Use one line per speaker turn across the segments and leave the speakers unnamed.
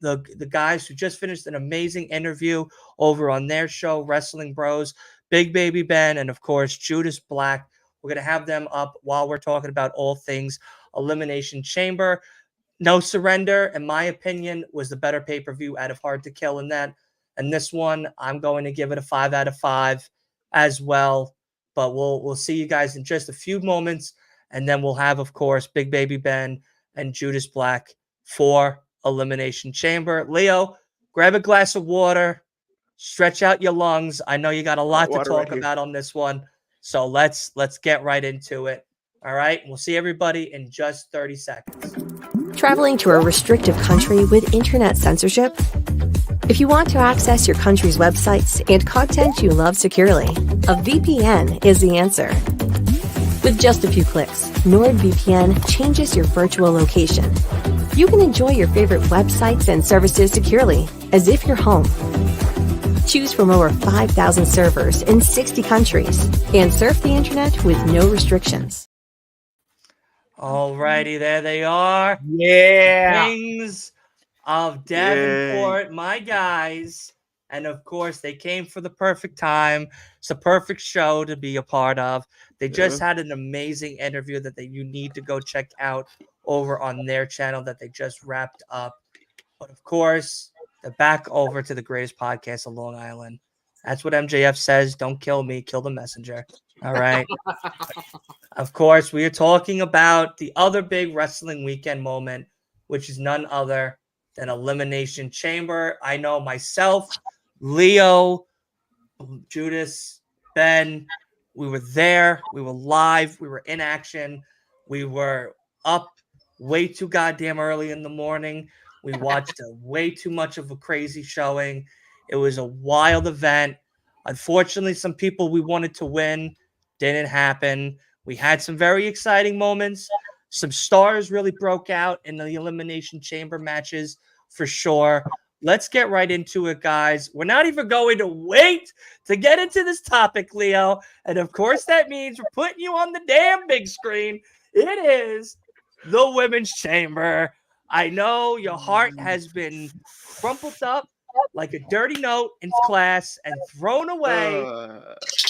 the guys who just finished an amazing interview over on their show, Wrestling Bros, Big Baby Ben, and of course Judas Black. We're gonna have them up while we're talking about all things Elimination Chamber. No Surrender, in my opinion, was the better pay-per-view out of Hard to Kill in that. And this one, I'm going to give it a 5 out of 5 as well. But we'll see you guys in just a few moments. And then we'll have, of course, Big Baby Ben and Judas Black for Elimination Chamber. Leo, grab a glass of water, stretch out your lungs. I know you got a lot to talk about on this one. So let's get right into it. All right. We'll see everybody in just 30 seconds.
Traveling to a restrictive country with internet censorship? If you want to access your country's websites and content you love securely, a VPN is the answer. With just a few clicks, NordVPN changes your virtual location. You can enjoy your favorite websites and services securely, as if you're home. Choose from over 5,000 servers in 60 countries and surf the internet with no restrictions.
All righty, there they are.
Yeah.
Kings of Davenport, my guys. And of course, they came for the perfect time. It's a perfect show to be a part of. They just had an amazing interview that you need to go check out over on their channel that they just wrapped up. But of course, they're back over to the greatest podcast of Long Island. That's what MJF says. Don't kill me, kill the messenger. All right. Of course, we are talking about the other big wrestling weekend moment, which is none other than Elimination Chamber. I know myself, Leo, Judas, Ben, we were there. We were live. We were in action. We were up way too goddamn early in the morning. We watched way too much of a crazy showing. It was a wild event. Unfortunately, some people we wanted to win didn't happen. We had some very exciting moments. Some stars really broke out in the Elimination Chamber matches for sure. Let's get right into it, guys. We're not even going to wait to get into this topic, Leo. And of course, that means we're putting you on the damn big screen. It is the Women's Chamber. I know your heart has been crumpled up like a dirty note in class and thrown away.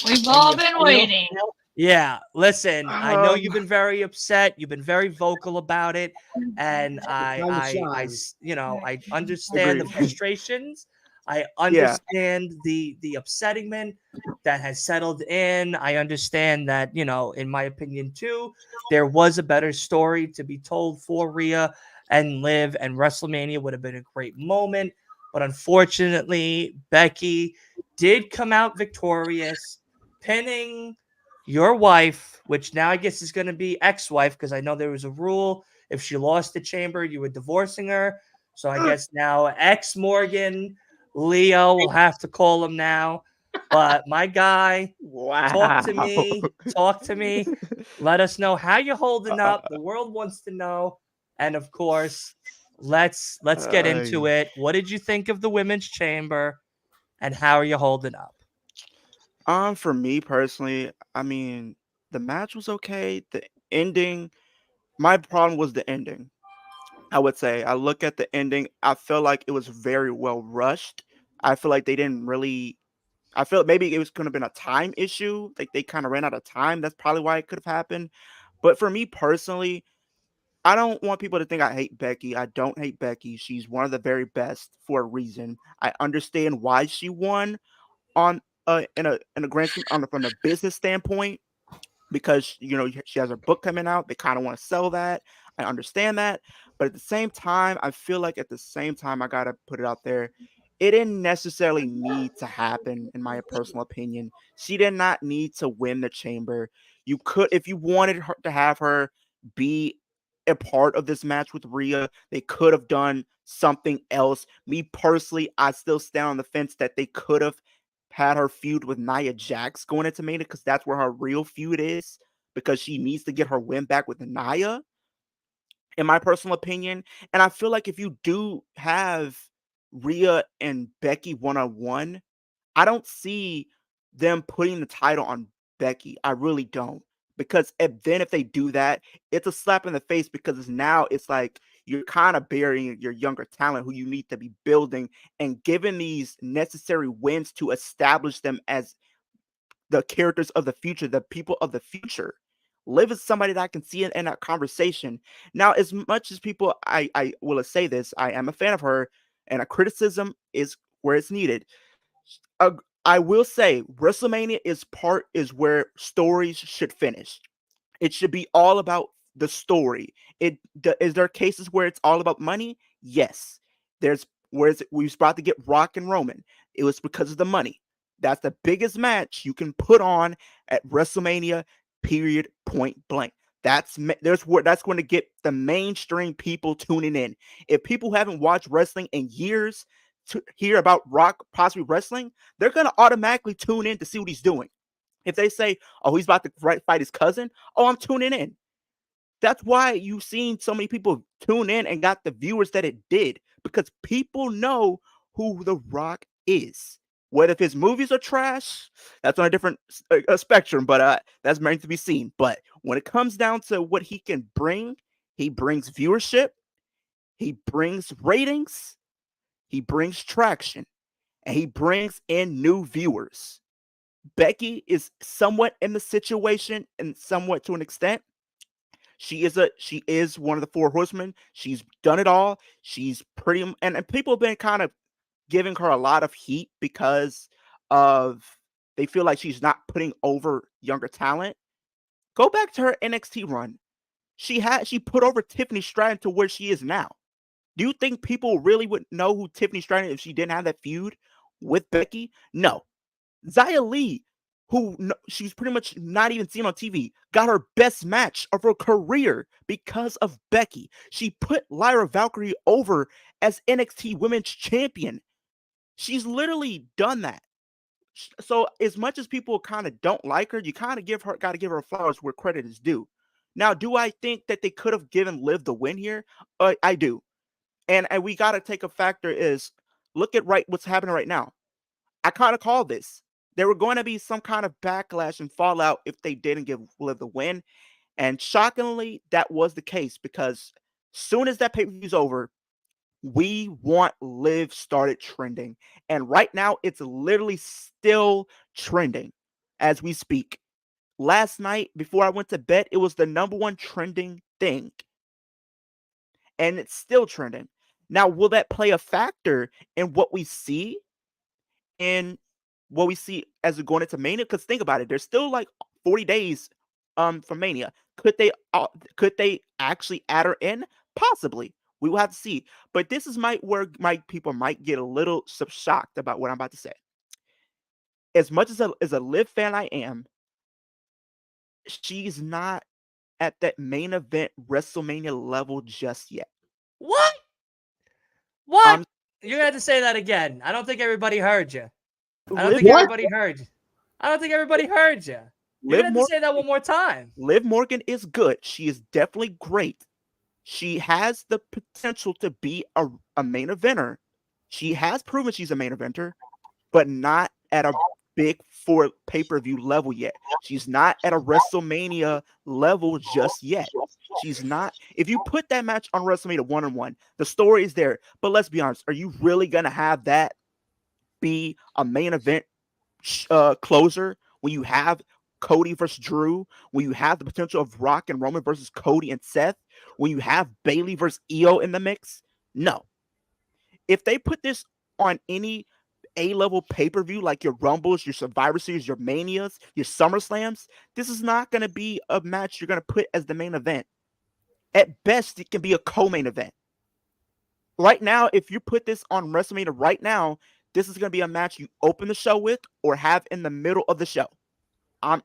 We've all been waiting.
Yeah, listen, I know you've been very upset. You've been very vocal about it, and I understand the frustrations. I understand the upsettingment that has settled in. I understand that, in my opinion too, there was a better story to be told for Rhea and Liv, and WrestleMania would have been a great moment. But unfortunately, Becky did come out victorious, pinning your wife, which now I guess is going to be ex-wife, because I know there was a rule if she lost the chamber, you were divorcing her. So I guess now ex-Morgan Leo will have to call him now. But my guy, talk to me. Talk to me. Let us know how you're holding up. The world wants to know. And of course, let's get into it. What did you think of the Women's Chamber, and how are you holding up?
For me personally, I mean, the match was okay. The ending, my problem was the ending. I would say I look at the ending. I feel like it was very well rushed. I feel like they didn't really. I feel maybe it was could have been a time issue. Like they kind of ran out of time. That's probably why it could have happened. But for me personally, I don't want people to think I hate Becky. I don't hate Becky. She's one of the very best for a reason. I understand why she won on in a grand scheme from a business standpoint, because she has her book coming out. They kind of want to sell that. I understand that, but at the same time, I feel like I gotta put it out there. It didn't necessarily need to happen, in my personal opinion. She did not need to win the chamber. You could, if you wanted her to have her be a part of this match with Rhea, they could have done something else. Me personally, I still stand on the fence that they could have had her feud with Nia Jax going into Mania, because that's where her real feud is, because she needs to get her win back with Nia, in my personal opinion. And I feel like if you do have Rhea and Becky one-on-one, I don't see them putting the title on Becky. I really don't. Because if they do that, it's a slap in the face, because it's like you're kind of burying your younger talent who you need to be building and giving these necessary wins to establish them as the characters of the future, the people of the future. Liv is somebody that I can see in that conversation. Now, as much as people, I will say this, I am a fan of her, and a criticism is where it's needed. Uh, I will say WrestleMania is where stories should finish. It should be all about the story. Is there cases where it's all about money? Yes. There's we was about to get Rock and Roman. It was because of the money. That's the biggest match you can put on at WrestleMania. Period. Point blank. That's going to get the mainstream people tuning in. If people haven't watched wrestling in years to hear about Rock possibly wrestling, they're going to automatically tune in to see what he's doing. If they say, "Oh, he's about to fight his cousin," oh, I'm tuning in. That's why you've seen so many people tune in and got the viewers that it did, because people know who The Rock is. Whether if his movies are trash, that's on a different spectrum, but that's meant to be seen. But when it comes down to what he can bring, he brings viewership, he brings ratings, he brings traction, and he brings in new viewers. Becky is somewhat in the situation, and somewhat to an extent. She is one of the four horsemen. She's done it all. She's pretty, and people have been kind of giving her a lot of heat because of they feel like she's not putting over younger talent. Go back to her NXT run. She put over Tiffany Stratton to where she is now. Do you think people really would know who Tiffany Stratton is if she didn't have that feud with Becky? No. Xia Li, who she's pretty much not even seen on TV, got her best match of her career because of Becky. She put Lyra Valkyrie over as NXT Women's Champion. She's literally done that. So as much as people kind of don't like her, you kind of got to give her flowers where credit is due. Now, do I think that they could have given Liv the win here? I do. And we got to take a factor is look at what's happening right now. I kind of call this. There were going to be some kind of backlash and fallout if they didn't give Liv the win. And shockingly, that was the case because soon as that pay-per-view's over, we want Liv started trending. And right now, it's literally still trending as we speak. Last night, before I went to bed, it was the number one trending thing. And it's still trending. Now, will that play a factor in what we see as we're going into Mania? Because think about it, there's still like 40 days from Mania. Could they actually add her in? Possibly. We will have to see. But this is where people might get a little shocked about what I'm about to say. As much as a Liv fan I am, she's not at that main event WrestleMania level just yet.
What? What? You're gonna have to say that again. I don't think everybody heard you. I don't think everybody heard you. I don't think everybody heard you. You're gonna have to say that one more time.
Liv Morgan is good. She is definitely great. She has the potential to be a main eventer. She has proven she's a main eventer, but not at a big for pay-per-view level yet. She's not at a WrestleMania level just yet. She's not. If you put that match on WrestleMania 1-on-1, the story is there. But let's be honest, are you really going to have that be a main event closer when you have Cody versus Drew, when you have the potential of Rock and Roman versus Cody and Seth, when you have Bayley versus Io in the mix? No. If they put this on any A-level pay-per-view like your Rumbles, your Survivor Series, your Manias, your SummerSlams, this is not going to be a match you're going to put as the main event. At best, it can be a co-main event. Right now, if you put this on WrestleMania right now, this is going to be a match you open the show with or have in the middle of the show.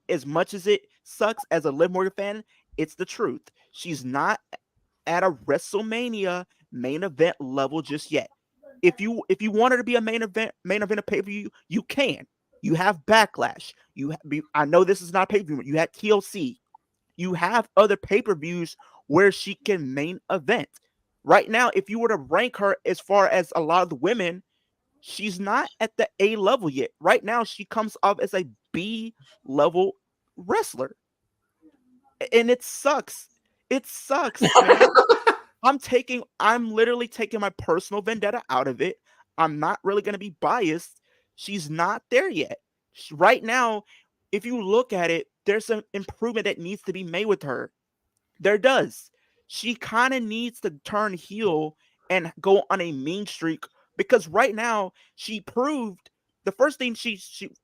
As much as it sucks as a Liv Morgan fan, it's the truth. She's not at a WrestleMania main event level just yet. If you want her to be a main event of pay-per-view, you can. You have Backlash. I know this is not a pay-per-view. You had TLC. You have other pay-per-views where she can main event. Right now, if you were to rank her as far as a lot of the women, she's not at the A level yet. Right now, she comes off as a B level wrestler. And it sucks. It sucks, man. I'm literally taking my personal vendetta out of it. I'm not really going to be biased. She's not there yet. Right now, if you look at it, there's some improvement that needs to be made with her. There does. She kind of needs to turn heel and go on a mean streak, because right now she proved the first thing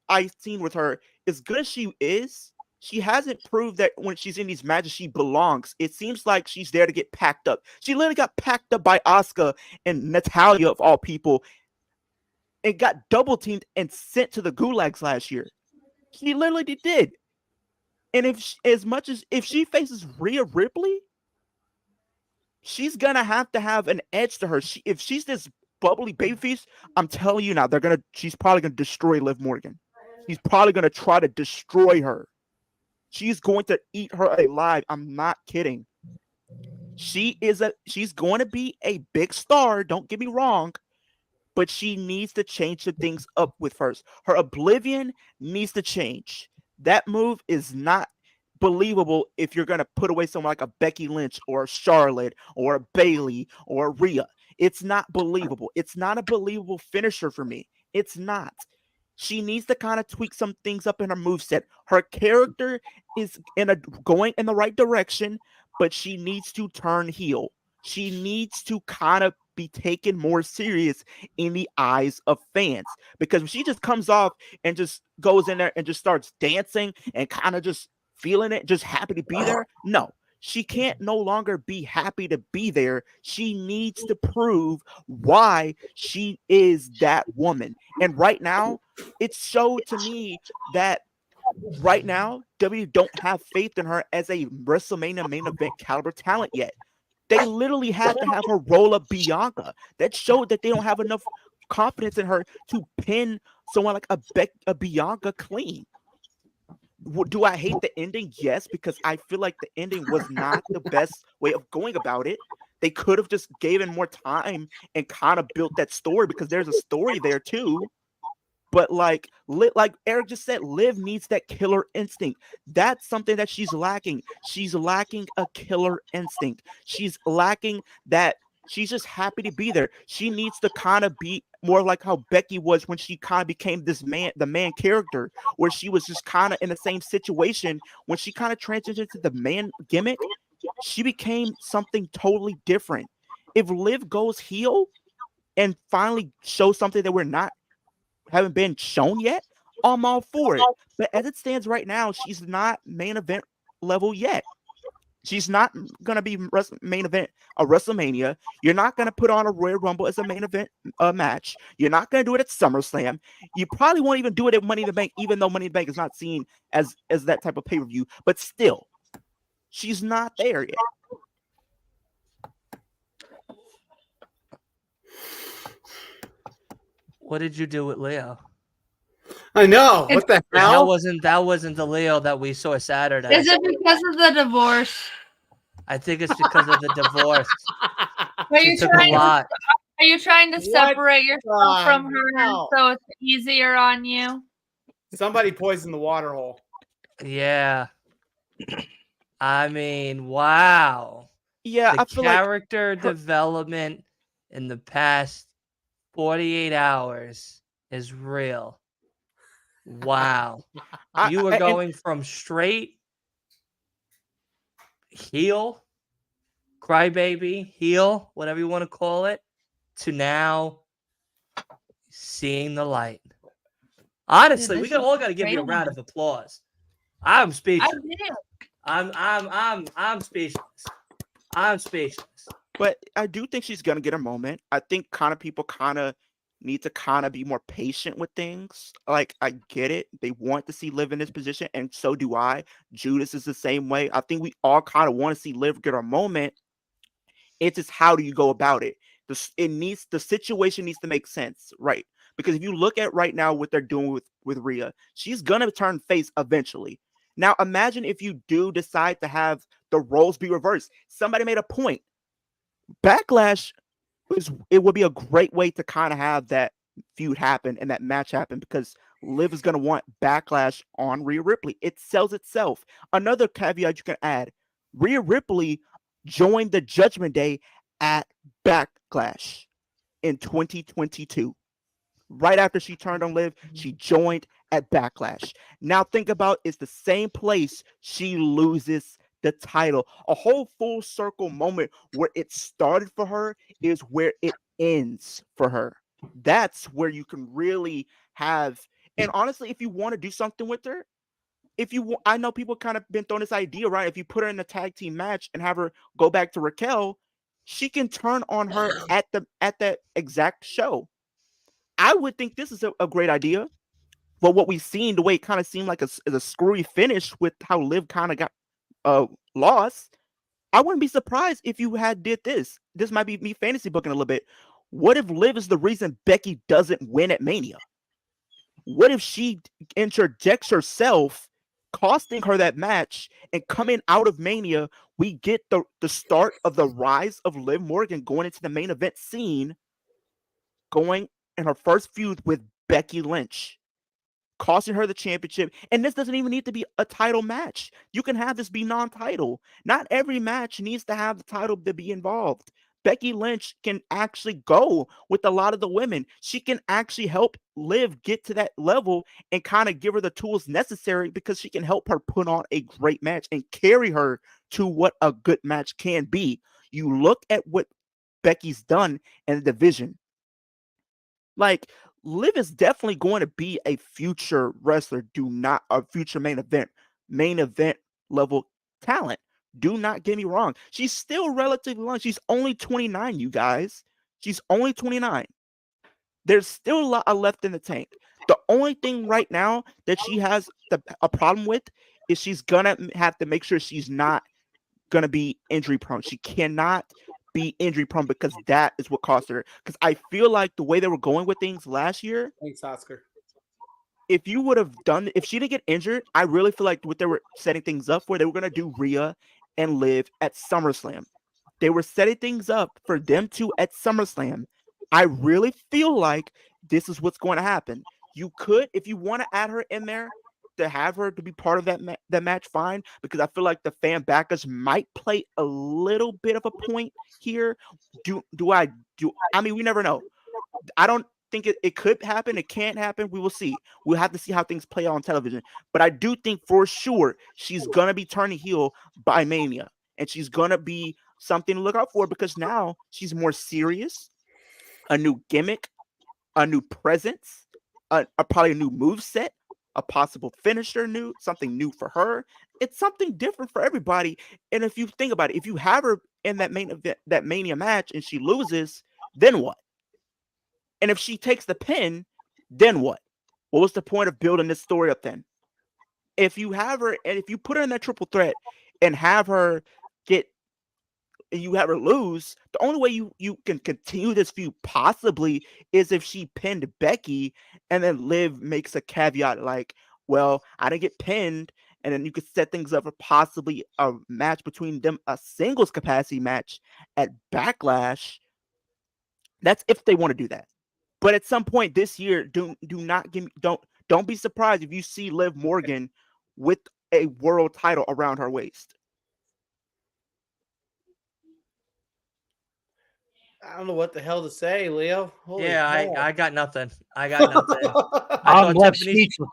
I seen with her, as good as she is, she hasn't proved that when she's in these matches she belongs. It seems like she's there to get packed up. She literally got packed up by Asuka and Natalia of all people, and got double teamed and sent to the gulags last year. She literally did. And if she faces Rhea Ripley, she's gonna have to have an edge to her. If she's this bubbly babyface, I'm telling you now, she's probably gonna destroy Liv Morgan. She's probably gonna try to destroy her. She's going to eat her alive. I'm not kidding. She's going to be a big star. Don't get me wrong, but she needs to change the things up with first. Her Oblivion needs to change. That move is not believable if you're going to put away someone like a Becky Lynch or a Charlotte or a Bayley or a Rhea. It's not believable. It's not a believable finisher for me. It's not. She needs to kind of tweak some things up in her moveset. Her character is going in the right direction, but she needs to turn heel. She needs to kind of be taken more serious in the eyes of fans, because if she just comes off and just goes in there and just starts dancing and kind of just feeling it, just happy to be there, no, she can't no longer be happy to be there. She needs to prove why she is that woman. And right now, it showed to me that right now, WWE don't have faith in her as a WrestleMania main event caliber talent yet. They literally had to have her roll up Bianca. That showed that they don't have enough confidence in her to pin someone like a Bianca clean. Do I hate the ending? Yes, because I feel like the ending was not the best way of going about it. They could have just given more time and kind of built that story, because there's a story there too. But like Eric just said, Liv needs that killer instinct. That's something that she's lacking. She's lacking a killer instinct. She's lacking that. She's just happy to be there. She needs to kind of be more like how Becky was when she kind of became the man character, where she was just kind of in the same situation. When she kind of transitioned into the man gimmick, she became something totally different. If Liv goes heel and finally shows something that haven't been shown yet, I'm all for it. But as it stands right now, she's not main event level yet. She's not going to be main event a WrestleMania. You're not going to put on a Royal Rumble as a main event match. You're not going to do it at SummerSlam. You probably won't even do it at Money in the Bank, even though Money in the Bank is not seen as that type of pay-per-view. But still, she's not there yet.
What did you do with Leo?
I know. What the hell?
That wasn't the Leo that we saw Saturday.
Is it because of the divorce?
I think it's because of the divorce.
Are you trying to separate yourself from her so it's easier on you?
Somebody poisoned the water hole.
Yeah. I mean, wow.
Yeah,
the character development in the past 48 hours is real. Wow. You were going from straight heel, crybaby, heel, whatever you want to call it, to now seeing the light. Honestly, we all got to give you a round of applause. I'm speechless. I'm speechless. I'm speechless.
But I do think she's gonna get a moment. I think people need to be more patient with things. Like, I get it. They want to see Liv in this position, and so do I. Judas is the same way. I think we all kind of want to see Liv get a moment. It's just, how do you go about it? The situation needs to make sense, right? Because if you look at right now what they're doing with Rhea, she's gonna turn face eventually. Now, imagine if you do decide to have the roles be reversed. Somebody made a point. Backlash it would be a great way to kind of have that feud happen and that match happen, because Liv is going to want Backlash on Rhea Ripley. It sells itself. Another caveat you can add, Rhea Ripley joined the Judgment Day at Backlash in 2022. Right after she turned on Liv, she joined at Backlash. Now think about it's the same place she loses the title. A whole full circle moment where it started for her is where it ends for her. That's where you can really have, and honestly, if you want to do something with her, I know people kind of been throwing this idea around. If you put her in a tag team match and have her go back to Raquel, she can turn on her at that exact show. I would think this is a great idea. But what we've seen, the way it kind of seemed like a screwy finish with how Liv kind of got lost, I wouldn't be surprised if you had did this. This might be me fantasy booking a little bit. What if Liv is the reason Becky doesn't win at Mania? What if she interjects herself, costing her that match, and coming out of Mania, we get the start of the rise of Liv Morgan going into the main event scene, going in her first feud with Becky Lynch, costing her the championship. And this doesn't even need to be a title match. You can have this be non-title. Not every match needs to have the title to be involved. Becky Lynch can actually go with a lot of the women. She can actually help Liv get to that level and kind of give her the tools necessary, because she can help her put on a great match and carry her to what a good match can be. You look at what Becky's done in the division. Like, Liv is definitely going to be a future wrestler. A future main event level talent. Do not get me wrong. She's still relatively young. She's only 29, you guys. She's only 29. There's still a lot left in the tank. The only thing right now that she has a problem with is she's going to have to make sure she's not going to be injury prone. She cannot be injury prone, because that is what cost her. Because I feel like the way they were going with things last year,
thanks, Oscar.
If she didn't get injured, I really feel like what they were setting things up for, they were going to do Rhea and Liv at SummerSlam. They were setting things up for them two at SummerSlam. I really feel like this is what's going to happen. You could, if you want to add her in there, to have her to be part of that match, fine, because I feel like the fan backers might play a little bit of a point here. I mean, we never know. I don't think it could happen. It can't happen. We will see. We'll have to see how things play out on television. But I do think for sure she's going to be turning heel by Mania. And she's going to be something to look out for, because now she's more serious, a new gimmick, a new presence, probably a new moveset, a possible finisher something new for her. It's something different for everybody. And if you think about it, if you have her in that main event, that Mania match, and she loses, then what? And if she takes the pin, then what? What was the point of building this story up then? If you have her, and if you put her in that triple threat and have her lose, the only way you can continue this feud possibly is if she pinned Becky, and then Liv makes a caveat like, well, I didn't get pinned, and then you could set things up for possibly a match between them, a singles capacity match at Backlash. That's if they want to do that. But at some point this year, don't be surprised if you see Liv Morgan with a world title around her waist.
I don't know what the hell to say, Leo. Holy
I got nothing. I'm
left speechless.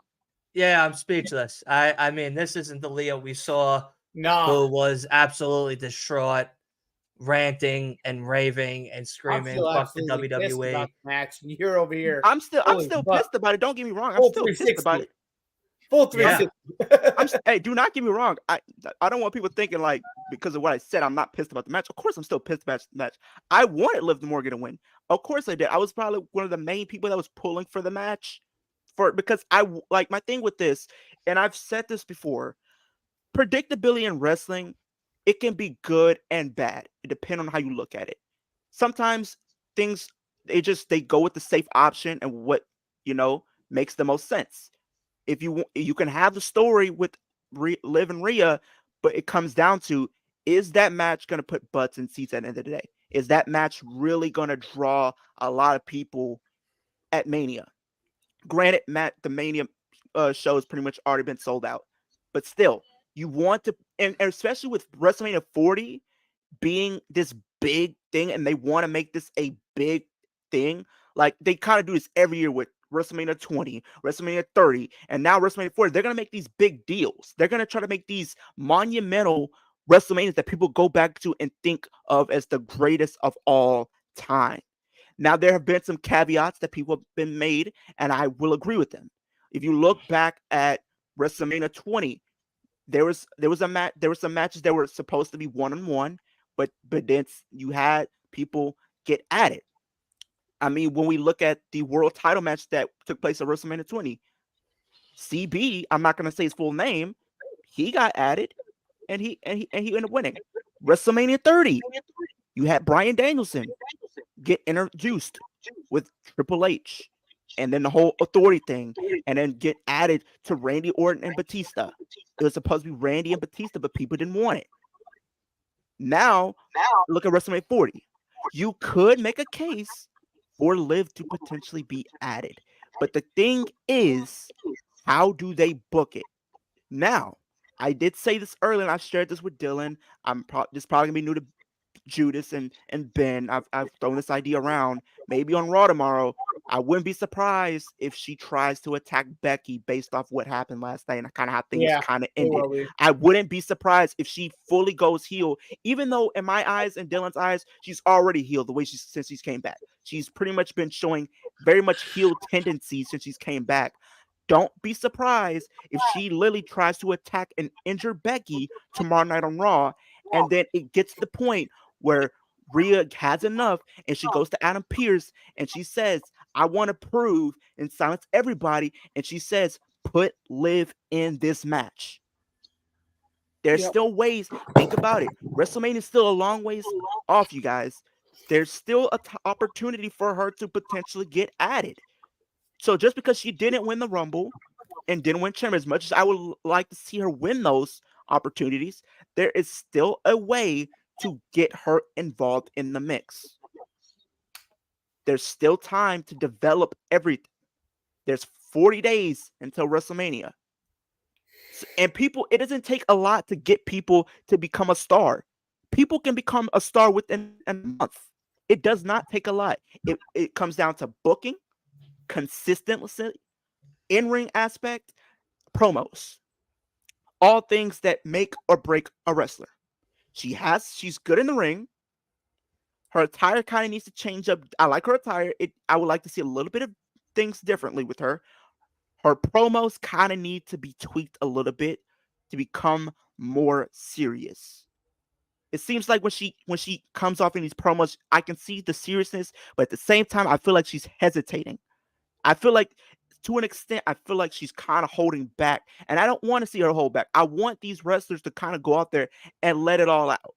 Yeah, I'm speechless. I mean, this isn't the Leo we saw,
no,
who was absolutely distraught, ranting and raving and screaming, "Fuck the WWE!"
Match. You're over here.
I'm still pissed about it. Don't get me wrong. I'm still pissed about it.
Full 360.
Hey, do not get me wrong. I don't want people thinking like, because of what I said, I'm not pissed about the match. Of course, I'm still pissed about the match. I wanted Liv Morgan to win. Of course, I did. I was probably one of the main people that was pulling for the match, because I like my thing with this, and I've said this before. Predictability in wrestling, it can be good and bad. It depends on how you look at it. Sometimes things they go with the safe option and what makes the most sense. If you can have the story with Liv and Rhea, but it comes down to, is that match going to put butts in seats at the end of the day? Is that match really going to draw a lot of people at Mania? Granted, the Mania show has pretty much already been sold out, but still, you want to, and especially with WrestleMania 40 being this big thing and they want to make this a big thing, like they kind of do this every year with WrestleMania 20, WrestleMania 30, and now WrestleMania 40. They're going to make these big deals. They're going to try to make these monumental WrestleManias that people go back to and think of as the greatest of all time. Now, there have been some caveats that people have been made, and I will agree with them. If you look back at WrestleMania 20, there was some matches that were supposed to be 1-on-1, but then you had people get added. I mean, when we look at the world title match that took place at WrestleMania 20, CB, I'm not going to say his full name, he got added, and he ended up winning. WrestleMania 30, you had Bryan Danielson get introduced with Triple H, and then the whole authority thing, and then get added to Randy Orton and Batista. It was supposed to be Randy and Batista, but people didn't want it. Now, look at WrestleMania 40. You could make a case for Liv to potentially be added. But the thing is, how do they book it? Now, I did say this earlier, and I shared this with Dylan. This probably going to be new to Judas and Ben. I've thrown this idea around. Maybe on Raw tomorrow, I wouldn't be surprised if she tries to attack Becky based off what happened last night and kind of how things kind of ended.
Totally.
I wouldn't be surprised if she fully goes heel, even though in my eyes and Dylan's eyes, she's already healed the way since she's came back. She's pretty much been showing very much heel tendencies since she's came back. Don't be surprised if she literally tries to attack and injure Becky tomorrow night on Raw, and then it gets to the point where Rhea has enough and she goes to Adam Pearce and she says, I want to prove and silence everybody. And she says, put Liv in this match. There's still ways. Think about it. WrestleMania is still a long ways off, you guys. There's still an opportunity for her to potentially get added. So just because she didn't win the Rumble and didn't win Chamber, as much as I would like to see her win those opportunities, there is still a way to get her involved in the mix. There's still time to develop everything. There's 40 days until WrestleMania. And people, it doesn't take a lot to get people to become a star. People can become a star within a month. It does not take a lot. It comes down to booking, consistency, in-ring aspect, promos. All things that make or break a wrestler. She's good in the ring. Her attire kind of needs to change up. I like her attire. I would like to see a little bit of things differently with her. Her promos kind of need to be tweaked a little bit to become more serious. It seems like when she comes off in these promos, I can see the seriousness, but at the same time, I feel like she's hesitating. I feel like, to an extent, I feel like she's kind of holding back, and I don't want to see her hold back. I want these wrestlers to kind of go out there and let it all out.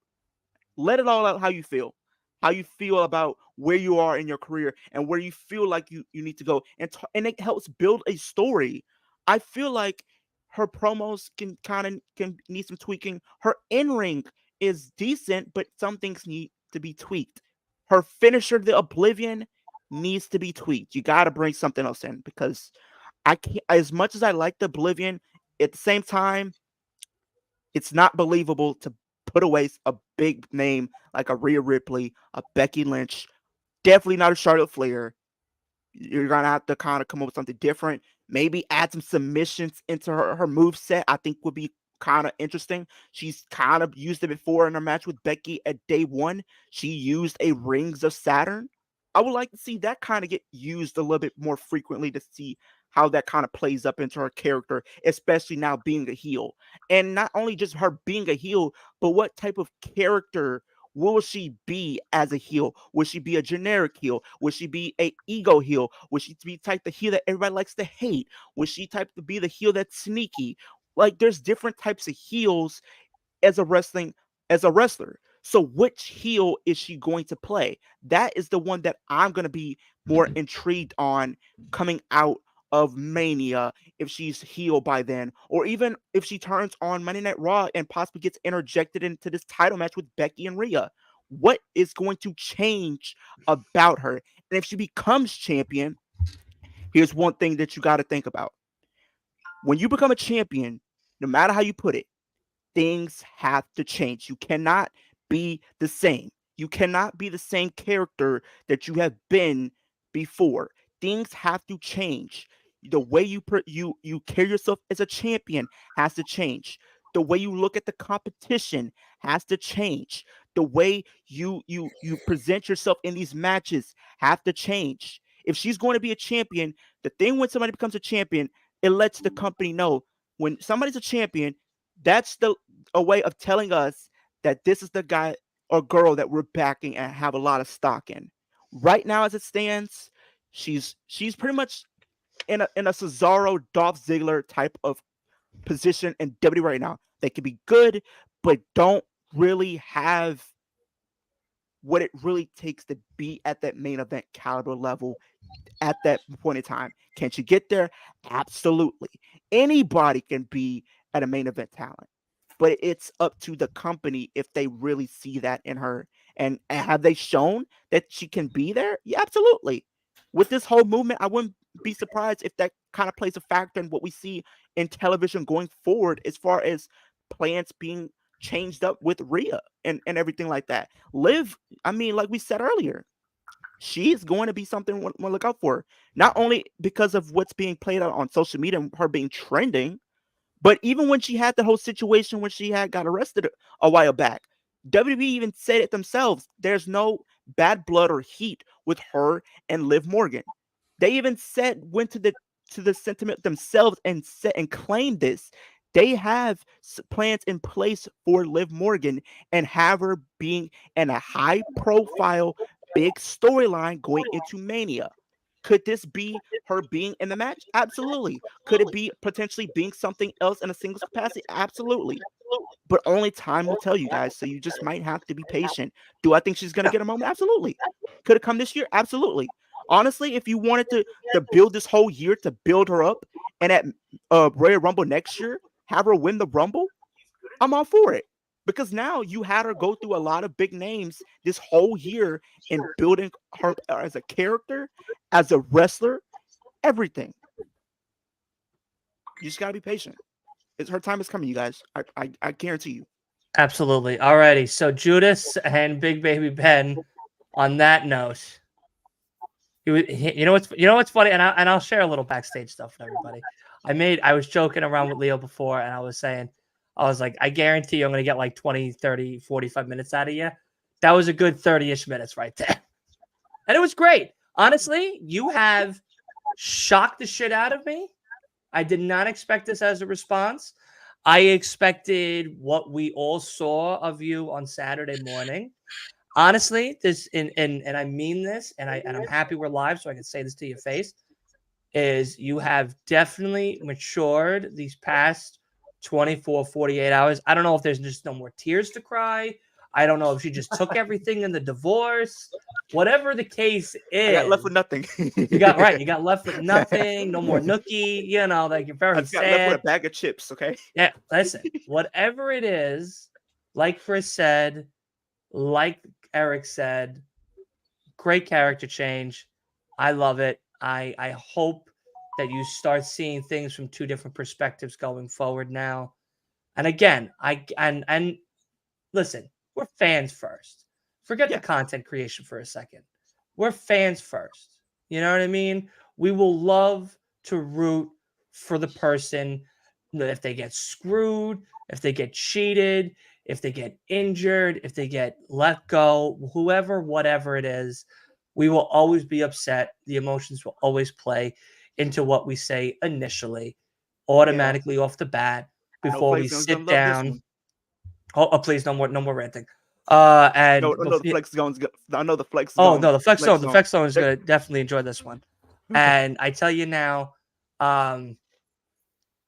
Let it all out how you feel. How you feel about where you are in your career and where you feel like you need to go. And it helps build a story. I feel like her promos can need some tweaking. Her in-ring is decent, but some things need to be tweaked. Her finisher, the Oblivion, needs to be tweaked. You got to bring something else in, because I can't, as much as I like the Oblivion, at the same time, it's not believable to put away a big name like a Rhea Ripley, a Becky Lynch, definitely not a Charlotte Flair. You're going to have to kind of come up with something different. Maybe add some submissions into her move set, I think would be kind of interesting. She's kind of used it before in her match with Becky at day one. She used a Rings of Saturn. I would like to see that kind of get used a little bit more frequently to see how that kind of plays up into her character, especially now being a heel. And not only just her being a heel, but what type of character will she be as a heel? Will she be a generic heel? Will she be a ego heel? Will she be type the heel that everybody likes to hate? Will she type to be the heel that's sneaky? Like, there's different types of heels as a wrestler. So which heel is she going to play? That is the one that I'm going to be more intrigued on coming out of Mania, if she's heel by then, or even if she turns on Monday Night Raw and possibly gets interjected into this title match with Becky and Rhea. What is going to change about her? And if she becomes champion, here's one thing that you got to think about. When you become a champion, no matter how you put it, things have to change. You cannot be the same. You cannot be the same character that you have been before. Things have to change. The way you carry yourself as a champion has to change. The way you look at the competition has to change. The way you present yourself in these matches have to change. If she's going to be a champion, the thing when somebody becomes a champion, it lets the company know when somebody's a champion, that's a way of telling us that this is the guy or girl that we're backing and have a lot of stock in. Right now, as it stands, she's pretty much in a Cesaro, Dolph Ziggler type of position in WWE right now. They can be good, but don't really have what it really takes to be at that main event caliber level at that point in time. Can she get there? Absolutely. Anybody can be at a main event talent, but it's up to the company if they really see that in her. And have they shown that she can be there? Yeah, absolutely. With this whole movement, I wouldn't be surprised if that kind of plays a factor in what we see in television going forward as far as plans being changed up with Rhea and everything like that. Liv, I mean, like we said earlier, she's going to be something we'll look out for. Not only because of what's being played out on social media and her being trending, but even when she had the whole situation when she had got arrested a while back, WWE even said it themselves. There's no bad blood or heat with her and Liv Morgan. They even went to the sentiment themselves and said and claimed this. They have plans in place for Liv Morgan and have her being in a high profile, big storyline going into Mania. Could this be her being in the match? Absolutely. Could it be potentially being something else in a singles capacity? Absolutely. But only time will tell you guys. So you just might have to be patient. Do I think she's going to get a moment? Absolutely. Could it come this year? Absolutely. Honestly, if you wanted to build this whole year to build her up and at Royal Rumble next year, have her win the Rumble, I'm all for it. Because now you had her go through a lot of big names this whole year in building her as a character, as a wrestler, everything. You just gotta be patient. Her time is coming, you guys. I guarantee you.
Absolutely. Alrighty. So Judas and Big Baby Ben. On that note, you know what's funny, and I'll share a little backstage stuff with everybody. I was joking around with Leo before, and I was saying, I was like, I guarantee you I'm going to get like 20, 30, 45 minutes out of you. That was a good 30-ish minutes right there. And it was great. Honestly, you have shocked the shit out of me. I did not expect this as a response. I expected what we all saw of you on Saturday morning. Honestly, this and I mean this, and I'm happy we're live, so I can say this to your face, is you have definitely matured these past 24, 48 hours. I don't know if there's just no more tears to cry. I don't know if she just took everything in the divorce. Whatever the case is.
I got left with nothing.
You got left with nothing. No more nookie. You know, like you're very sad. I got left
with a bag of chips, okay?
Yeah, listen. Whatever it is, like Chris said, like Eric said, great character change. I love it. I hope that you start seeing things from two different perspectives going forward now. And again, and listen, we're fans first. Forget the content creation for a second. We're fans first. You know what I mean? We will love to root for the person if they get screwed, if they get cheated, if they get injured, if they get let go, whoever, whatever it is. We will always be upset. The emotions will always play into what we say initially, automatically off the bat, before we sit down. Oh, please, no more ranting. And
the flex zone's good. I know the flex
zone. Oh no, the flex zone is gonna definitely enjoy this one. And I tell you now,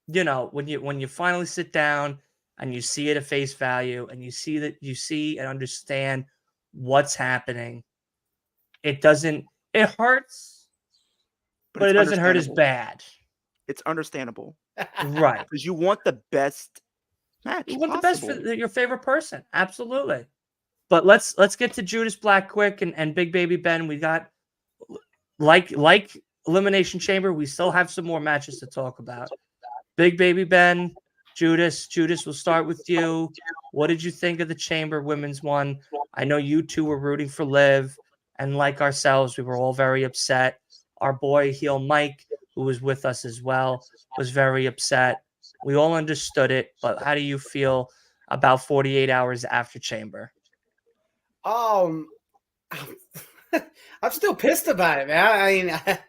you know, when you finally sit down and you see it at face value, and you see and understand what's happening. It hurts, but it doesn't hurt as bad.
It's understandable.
Right.
Because you want the best match.
You want the best for your favorite person. Absolutely. But let's get to Judas Black quick and Big Baby Ben. We got like Elimination Chamber, we still have some more matches to talk about. Big Baby Ben, Judas, we'll start with you. What did you think of the Chamber women's one? I know you two were rooting for Liv, and like ourselves, we were all very upset. Our boy heel Mike, who was with us as well, was very upset. We all understood it, but how do you feel about 48 hours after Chamber?
I'm still pissed about it, man. I mean,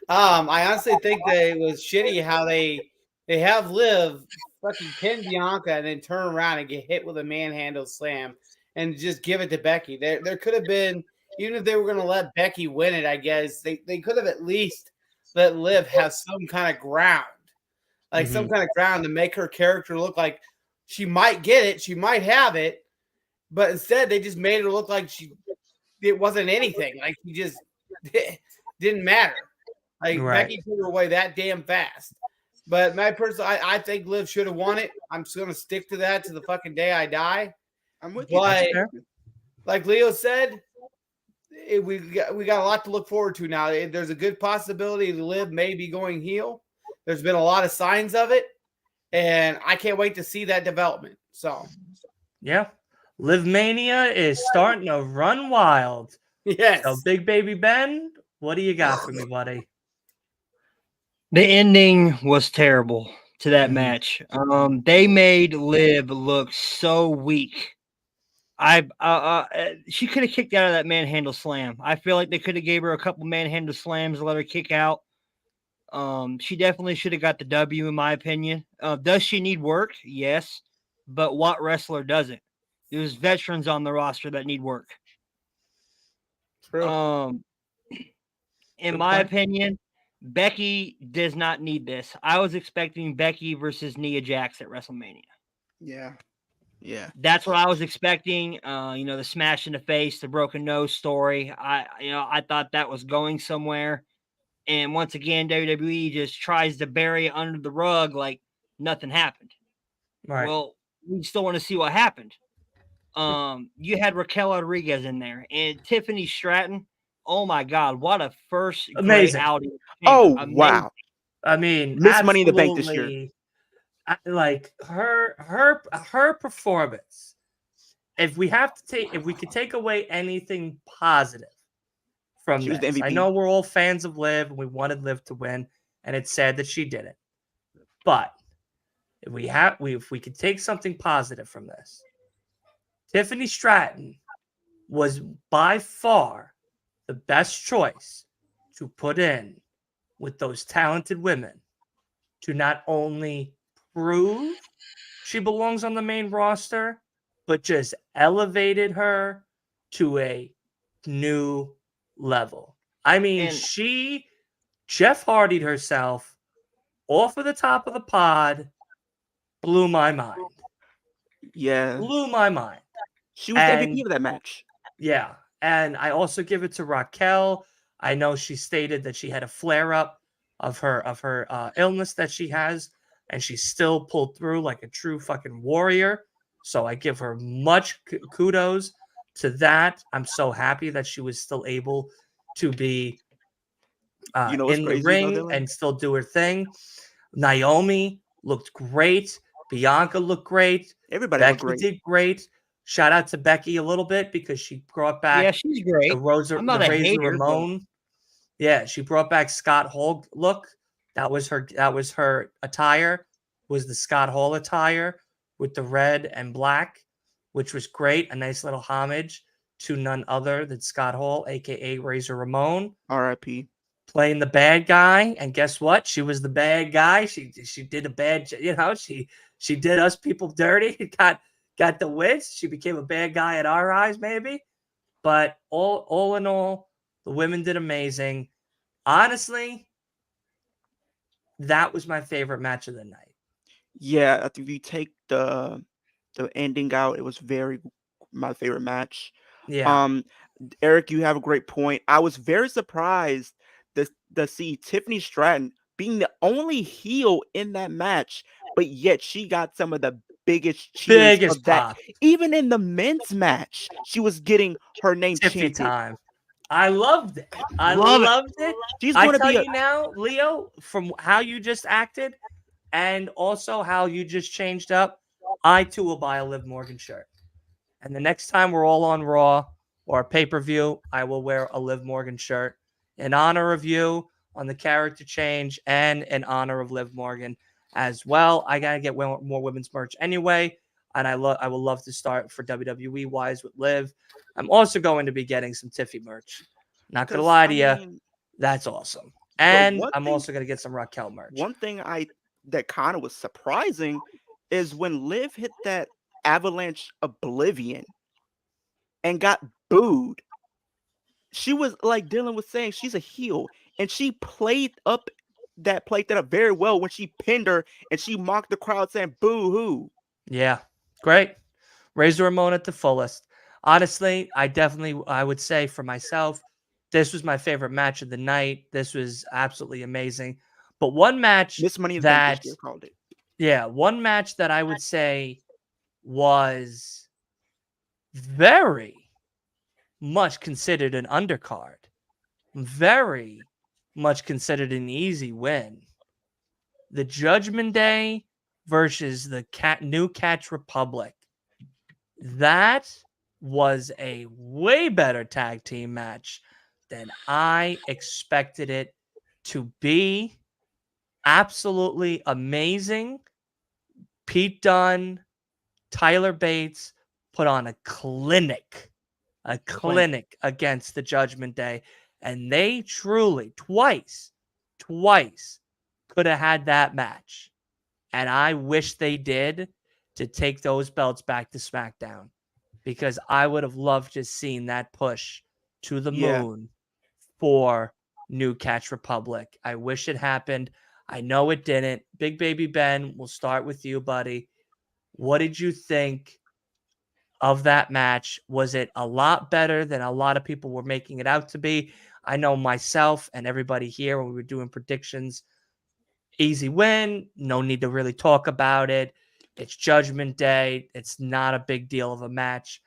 I honestly think that it was shitty how they have Liv fucking pin Bianca and then turn around and get hit with a manhandle slam and just give it to Becky. There could have been, even if they were going to let Becky win it, I guess they could have at least let Liv have some kind of ground, like some kind of ground to make her character look like she might get it, she might have it, but instead they just made her look like it wasn't anything. Like she just didn't matter. Like Becky put her away that damn fast. But my personal, I think Liv should have won it. I'm just gonna stick to that to the fucking day I die.
I'm with you.
But like Leo said, we got a lot to look forward to now. There's a good possibility Liv may be going heel. There's been a lot of signs of it, and I can't wait to see that development. So,
yeah, Liv Mania is starting to run wild.
Yes.
So, Big Baby Ben, what do you got for me, buddy?
The ending was terrible to that match. They made Liv look so weak. She could have kicked out of that manhandle slam. I feel like they could have gave her a couple manhandle slams to let her kick out. She definitely should have got the W, in my opinion. Does she need work? Yes, but what wrestler doesn't? There's veterans on the roster that need work.
True.
In my opinion, Becky does not need this. I was expecting Becky versus Nia Jax at WrestleMania.
Yeah.
That's what I was expecting. The smash in the face, the broken nose story. I thought that was going somewhere. And once again, WWE just tries to bury it under the rug like nothing happened.
Right.
Well, we still want to see what happened. You had Raquel Rodriguez in there and Tiffany Stratton. Oh my God, what a first
amazing
outing.
Amazing. Wow.
I mean,
Miss Money in the Bank this year.
Like her performance. If we could take away anything positive from
she was
this,
the MVP.
I know we're all fans of Liv and we wanted Liv to win, and it's sad that she didn't. But if we could take something positive from this, Tiffany Stratton was by far the best choice to put in with those talented women to not only prove she belongs on the main roster, but just elevated her to a new level. I mean, she Jeff Hardy'd herself off of the top of the pod, blew my mind.
Yeah.
Blew my mind.
She was the MVP of that match.
Yeah. And I also give it to Raquel. I know she stated that she had a flare up of her illness that she has, and she still pulled through like a true fucking warrior. So I give her much kudos to that. I'm so happy that she was still able to be in the ring and still do her thing. Naomi looked great. Bianca looked great.
Everybody
Becky
looked great.
did great. Shout out to Becky a little bit because she brought back.
Yeah, she's great.
The Razor Ramon. Yeah, she brought back Scott Hall look. That was her attire. Was the Scott Hall attire with the red and black, which was great. A nice little homage to none other than Scott Hall, aka Razor Ramon.
R.I.P.
Playing the bad guy, and guess what? She was the bad guy. She did a bad, she did us people dirty. Got the wins. She became a bad guy in our eyes, maybe. But all in all, the women did amazing. Honestly, that was my favorite match of the night.
Yeah, if you take the ending out, it was my favorite match.
Yeah.
Eric, you have a great point. I was very surprised to see Tiffany Stratton being the only heel in that match, but yet she got some of the biggest cheers of that.
Pop.
Even in the men's match, she was getting her name
Tiffy
chanted.
Time. I loved it. I loved it.
She's going to be
you now, Leo, from how you just acted and also how you just changed up, I too will buy a Liv Morgan shirt. And the next time we're all on Raw or a pay-per-view, I will wear a Liv Morgan shirt in honor of you on the character change and in honor of Liv Morgan as well. I got to get more women's merch anyway. And I would love to start for WWE wise with Liv. I'm also going to be getting some Tiffy merch. Not going to lie to you. That's awesome. And I'm also going to get some Raquel merch.
One thing that kind of was surprising is when Liv hit that Avalanche Oblivion and got booed. She was like Dylan was saying, she's a heel, and she played that up very well when she pinned her and she mocked the crowd saying boo hoo.
Yeah, great. Razor Ramon at the fullest. Honestly, I would say for myself, this was my favorite match of the night. This was absolutely amazing. But one match
Miss Money in the Bank this year called it.
Yeah, one match that I would say was very much considered an undercard. Very much considered an easy win. The Judgment Day versus the New Catch Republic. That was a way better tag team match than I expected it to be. Absolutely amazing. Pete Dunne, Tyler Bates put on a clinic against the Judgment Day. And they truly, twice could have had that match. And I wish they did to take those belts back to SmackDown, because I would have loved to seen that push to the moon for New Catch Republic. I wish it happened. I know it didn't. Big Baby Ben, we'll start with you, buddy. What did you think of that match? Was it a lot better than a lot of people were making it out to be? I know myself and everybody here, when we were doing predictions, easy win. No need to really talk about it. It's Judgment Day. It's not a big deal of a match.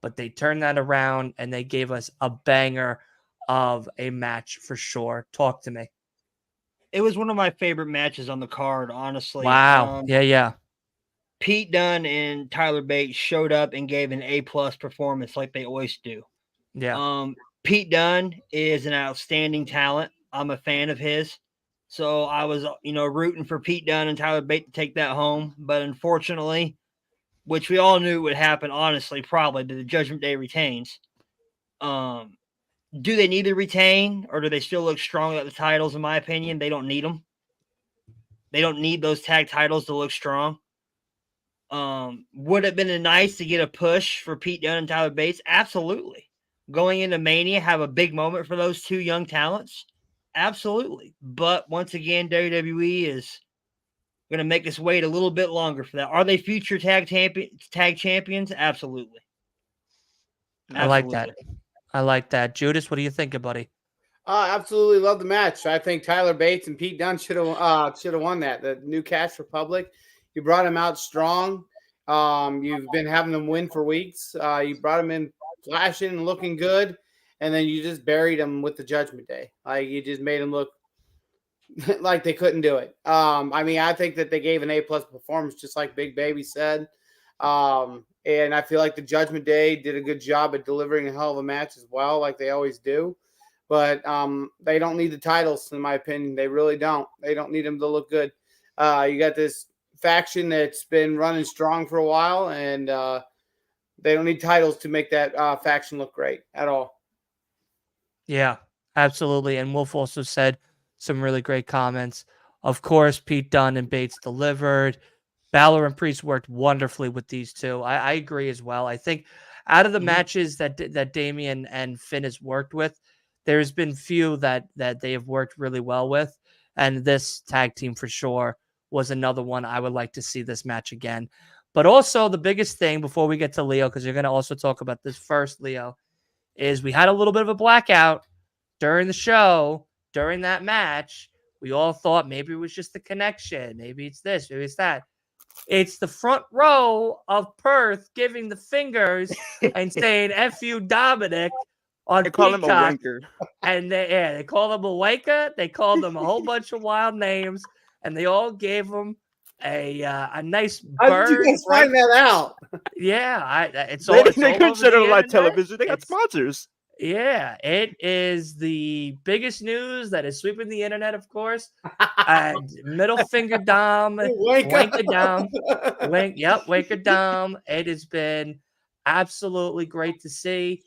But they turned that around and they gave us a banger of a match for sure. Talk to me.
It was one of my favorite matches on the card, honestly.
Wow. Yeah.
Pete Dunne and Tyler Bates showed up and gave an A+ performance like they always do.
Yeah.
Pete Dunne is an outstanding talent. I'm a fan of his. So I was, rooting for Pete Dunne and Tyler Bates to take that home. But unfortunately, which we all knew would happen, honestly, probably, that the Judgment Day retains. Do they need to retain, or do they still look strong at the titles? In my opinion, they don't need them. They don't need those tag titles to look strong. Would it have been nice to get a push for Pete Dunne and Tyler Bates? Absolutely. Going into Mania, have a big moment for those two young talents? Absolutely. But once again, WWE is going to make us wait a little bit longer for that. Are they future tag champions? Absolutely.
I like that. Judas, what do you think, buddy?
Absolutely love the match. I think Tyler Bates and Pete Dunne should have won that. The New Catch Republic. You brought him out strong. You've been having them win for weeks. You brought him in flashing and looking good, and then you just buried him with the Judgment Day. Like, you just made him look like they couldn't do it. I think that they gave an A+ performance, just like Big Baby said. And I feel like the Judgment Day did a good job at delivering a hell of a match as well, like they always do. But they don't need the titles, in my opinion. They really don't. They don't need them to look good. You got this faction that's been running strong for a while, and they don't need titles to make that faction look great at all.
Yeah, absolutely. And Wolf also said some really great comments. Of course, Pete Dunne and Bates delivered. Balor and Priest worked wonderfully with these two. I agree as well. I think out of the matches that Damian and Finn has worked with, there's been few that they have worked really well with. And this tag team for sure was another one I would like to see this match again. But also the biggest thing before we get to Leo, because you're going to also talk about this first, Leo, is we had a little bit of a blackout during the show, during that match. We all thought maybe it was just the connection. Maybe it's this, maybe it's that. It's the front row of Perth giving the fingers and saying "F you, Dominic" on
They call him a
Peacock.
wanker.
And they called him a wanker. They called him a whole bunch of wild names, and they all gave him a nice
How did you
bird.
guys
Right?
find that out?
Yeah, it's
They,
all it's
they
all
couldn't
over
shut it
the
on live
internet.
television. They got
It's
sponsors.
Yeah, it is the biggest news that is sweeping the internet, of course. And middle finger Dom,
Wake up.
wanker Dom, wanker Dom. It has been absolutely great to see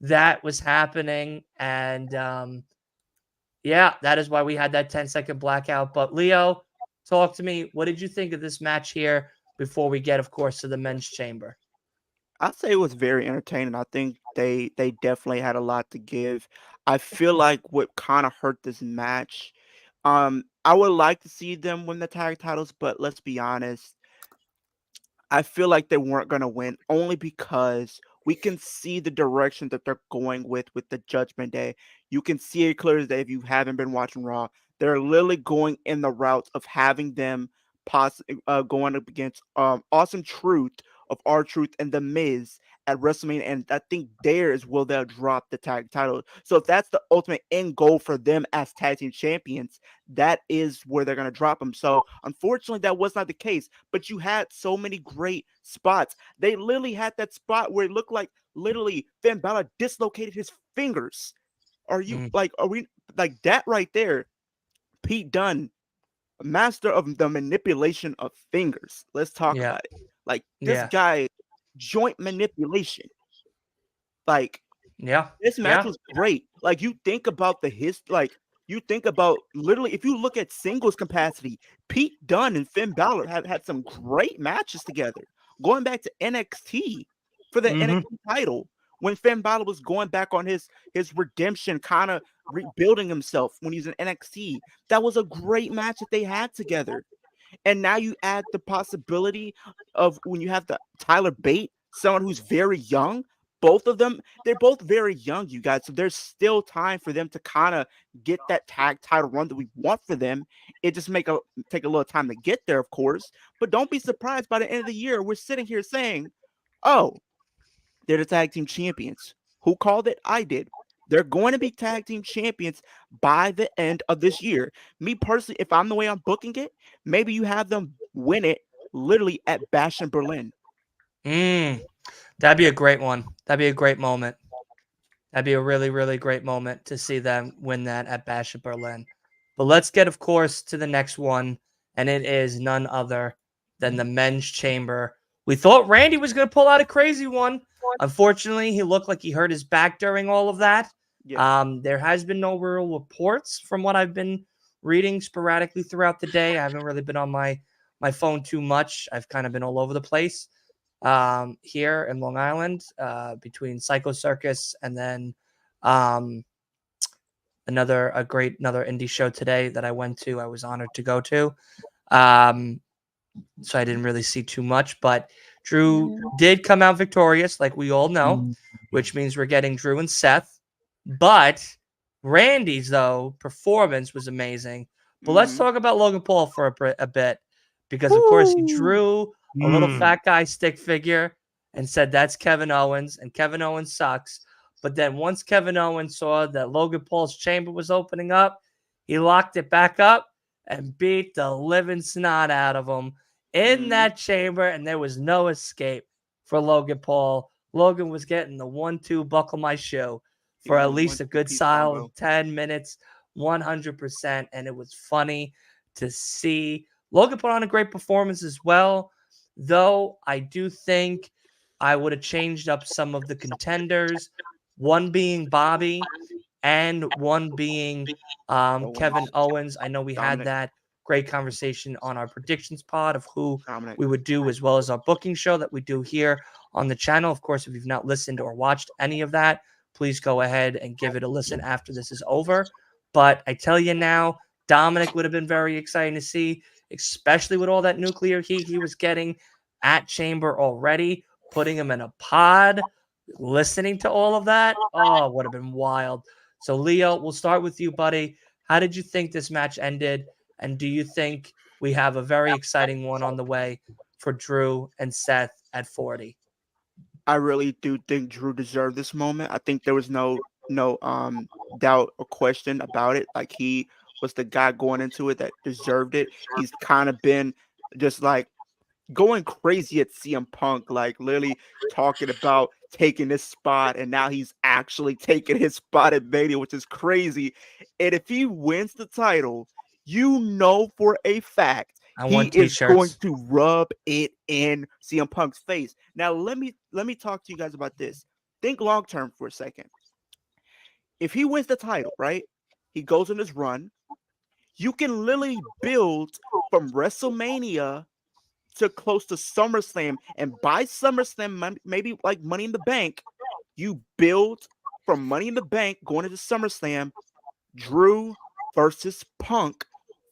that was happening. And yeah, that is why we had that 10-second blackout. But Leo, talk to me. What did you think of this match here before we get, of course, to the men's chamber?
I'd say it was very entertaining. I think they definitely had a lot to give. I feel like what kind of hurt this match, I would like to see them win the tag titles, but let's be honest, I feel like they weren't going to win only because we can see the direction that they're going with the Judgment Day. You can see it clear as day if you haven't been watching Raw. They're literally going in the route of having them going up against Awesome Truth of R Truth and The Miz at WrestleMania, and I think there is where they'll drop the tag title. So if that's the ultimate end goal for them as tag team champions, that is where they're going to drop them. So unfortunately, that was not the case. But you had so many great spots. They literally had that spot where it looked like literally Finn Balor dislocated his fingers. Are we like that right there? Pete Dunne, master of the manipulation of fingers. Let's talk
Yeah,
about it. Like this
yeah,
guy, joint manipulation. Like
yeah,
this match
yeah.
was great. Like you think about you think about literally if you look at singles capacity, Pete Dunne and Finn Balor have had some great matches together. Going back to NXT for the NXT title, when Finn Balor was going back on his redemption, kind of rebuilding himself when he's in NXT, that was a great match that they had together. And now you add the possibility of when you have the Tyler Bate, someone who's very young. Both of them, they're both very young, you guys. So there's still time for them to kind of get that tag title run that we want for them. It just take a little time to get there, of course. But don't be surprised by the end of the year, we're sitting here saying, "Oh, they're the tag team champions." Who called it? I did. They're going to be tag team champions by the end of this year. Me personally, if I'm the way I'm booking it, maybe you have them win it literally at Bash in Berlin.
That'd be a great one. That'd be a great moment. That'd be a really, really great moment to see them win that at Bash of Berlin. But let's get, of course, to the next one, and it is none other than the men's chamber. We thought Randy was going to pull out a crazy one. Unfortunately, he looked like he hurt his back during all of that.
Yeah.
There has been no real reports from what I've been reading sporadically throughout the day. I haven't really been on my phone too much. I've kind of been all over the place here in Long Island between Psycho Circus and then another indie show today that I went to. I was honored to go to. So I didn't really see too much, but Drew did come out victorious, like we all know, which means we're getting Drew and Seth. But Randy's, though, performance was amazing. But let's talk about Logan Paul for a bit, because, of course, he drew a little fat guy stick figure and said that's Kevin Owens, and Kevin Owens sucks. But then once Kevin Owens saw that Logan Paul's chamber was opening up, he locked it back up and beat the living snot out of him in that chamber, and there was no escape for Logan Paul. Logan was getting the 1-2 buckle my shoe for at least a good solid 10 minutes, 100%. And it was funny to see. Logan put on a great performance as well, though I do think I would have changed up some of the contenders, one being Bobby and one being Kevin Owens. I know we had that great conversation on our predictions pod of who we would do, as well as our booking show that we do here on the channel. Of course, if you've not listened or watched any of that, please go ahead and give it a listen after this is over. But I tell you now, Dominic would have been very exciting to see, especially with all that nuclear heat he was getting at Chamber already, putting him in a pod, listening to all of that. Oh, would have been wild. So, Leo, we'll start with you, buddy. How did you think this match ended? And do you think we have a very exciting one on the way for Drew and Seth at 40?
I really do think Drew deserved this moment. I think there was no doubt or question about it. Like he was the guy going into it that deserved it. He's kind of been just like going crazy at CM Punk, like literally talking about taking this spot, and now he's actually taking his spot at Mania, which is crazy. And if he wins the title, you know for a fact
I
he
want
is going
t-shirts.
to rub it in CM Punk's face. Now let me talk to you guys about this. Think long term for a second. If he wins the title, right? He goes on his run. You can literally build from WrestleMania to close to SummerSlam, and by SummerSlam, maybe like Money in the Bank, you build from Money in the Bank going into SummerSlam, Drew versus Punk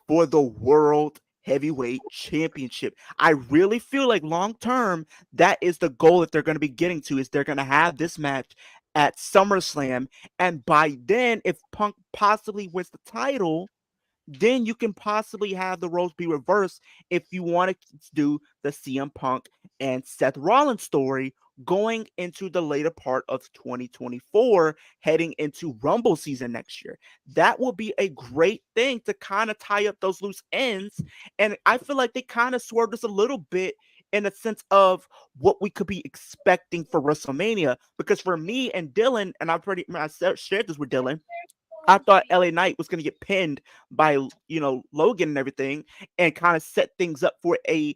for the World Heavyweight Championship. I really feel like long term, that is the goal that they're going to be getting to, is they're going to have this match at SummerSlam, and by then, if Punk possibly wins the title, then you can possibly have the roles be reversed if you want to do the CM Punk and Seth Rollins story going into the later part of 2024, heading into Rumble season next year. That will be a great thing to kind of tie up those loose ends. And I feel like they kind of swerved us a little bit in a sense of what we could be expecting for WrestleMania. Because for me and Dylan, and I shared this with Dylan, I thought LA Knight was going to get pinned by, Logan and everything, and kind of set things up for a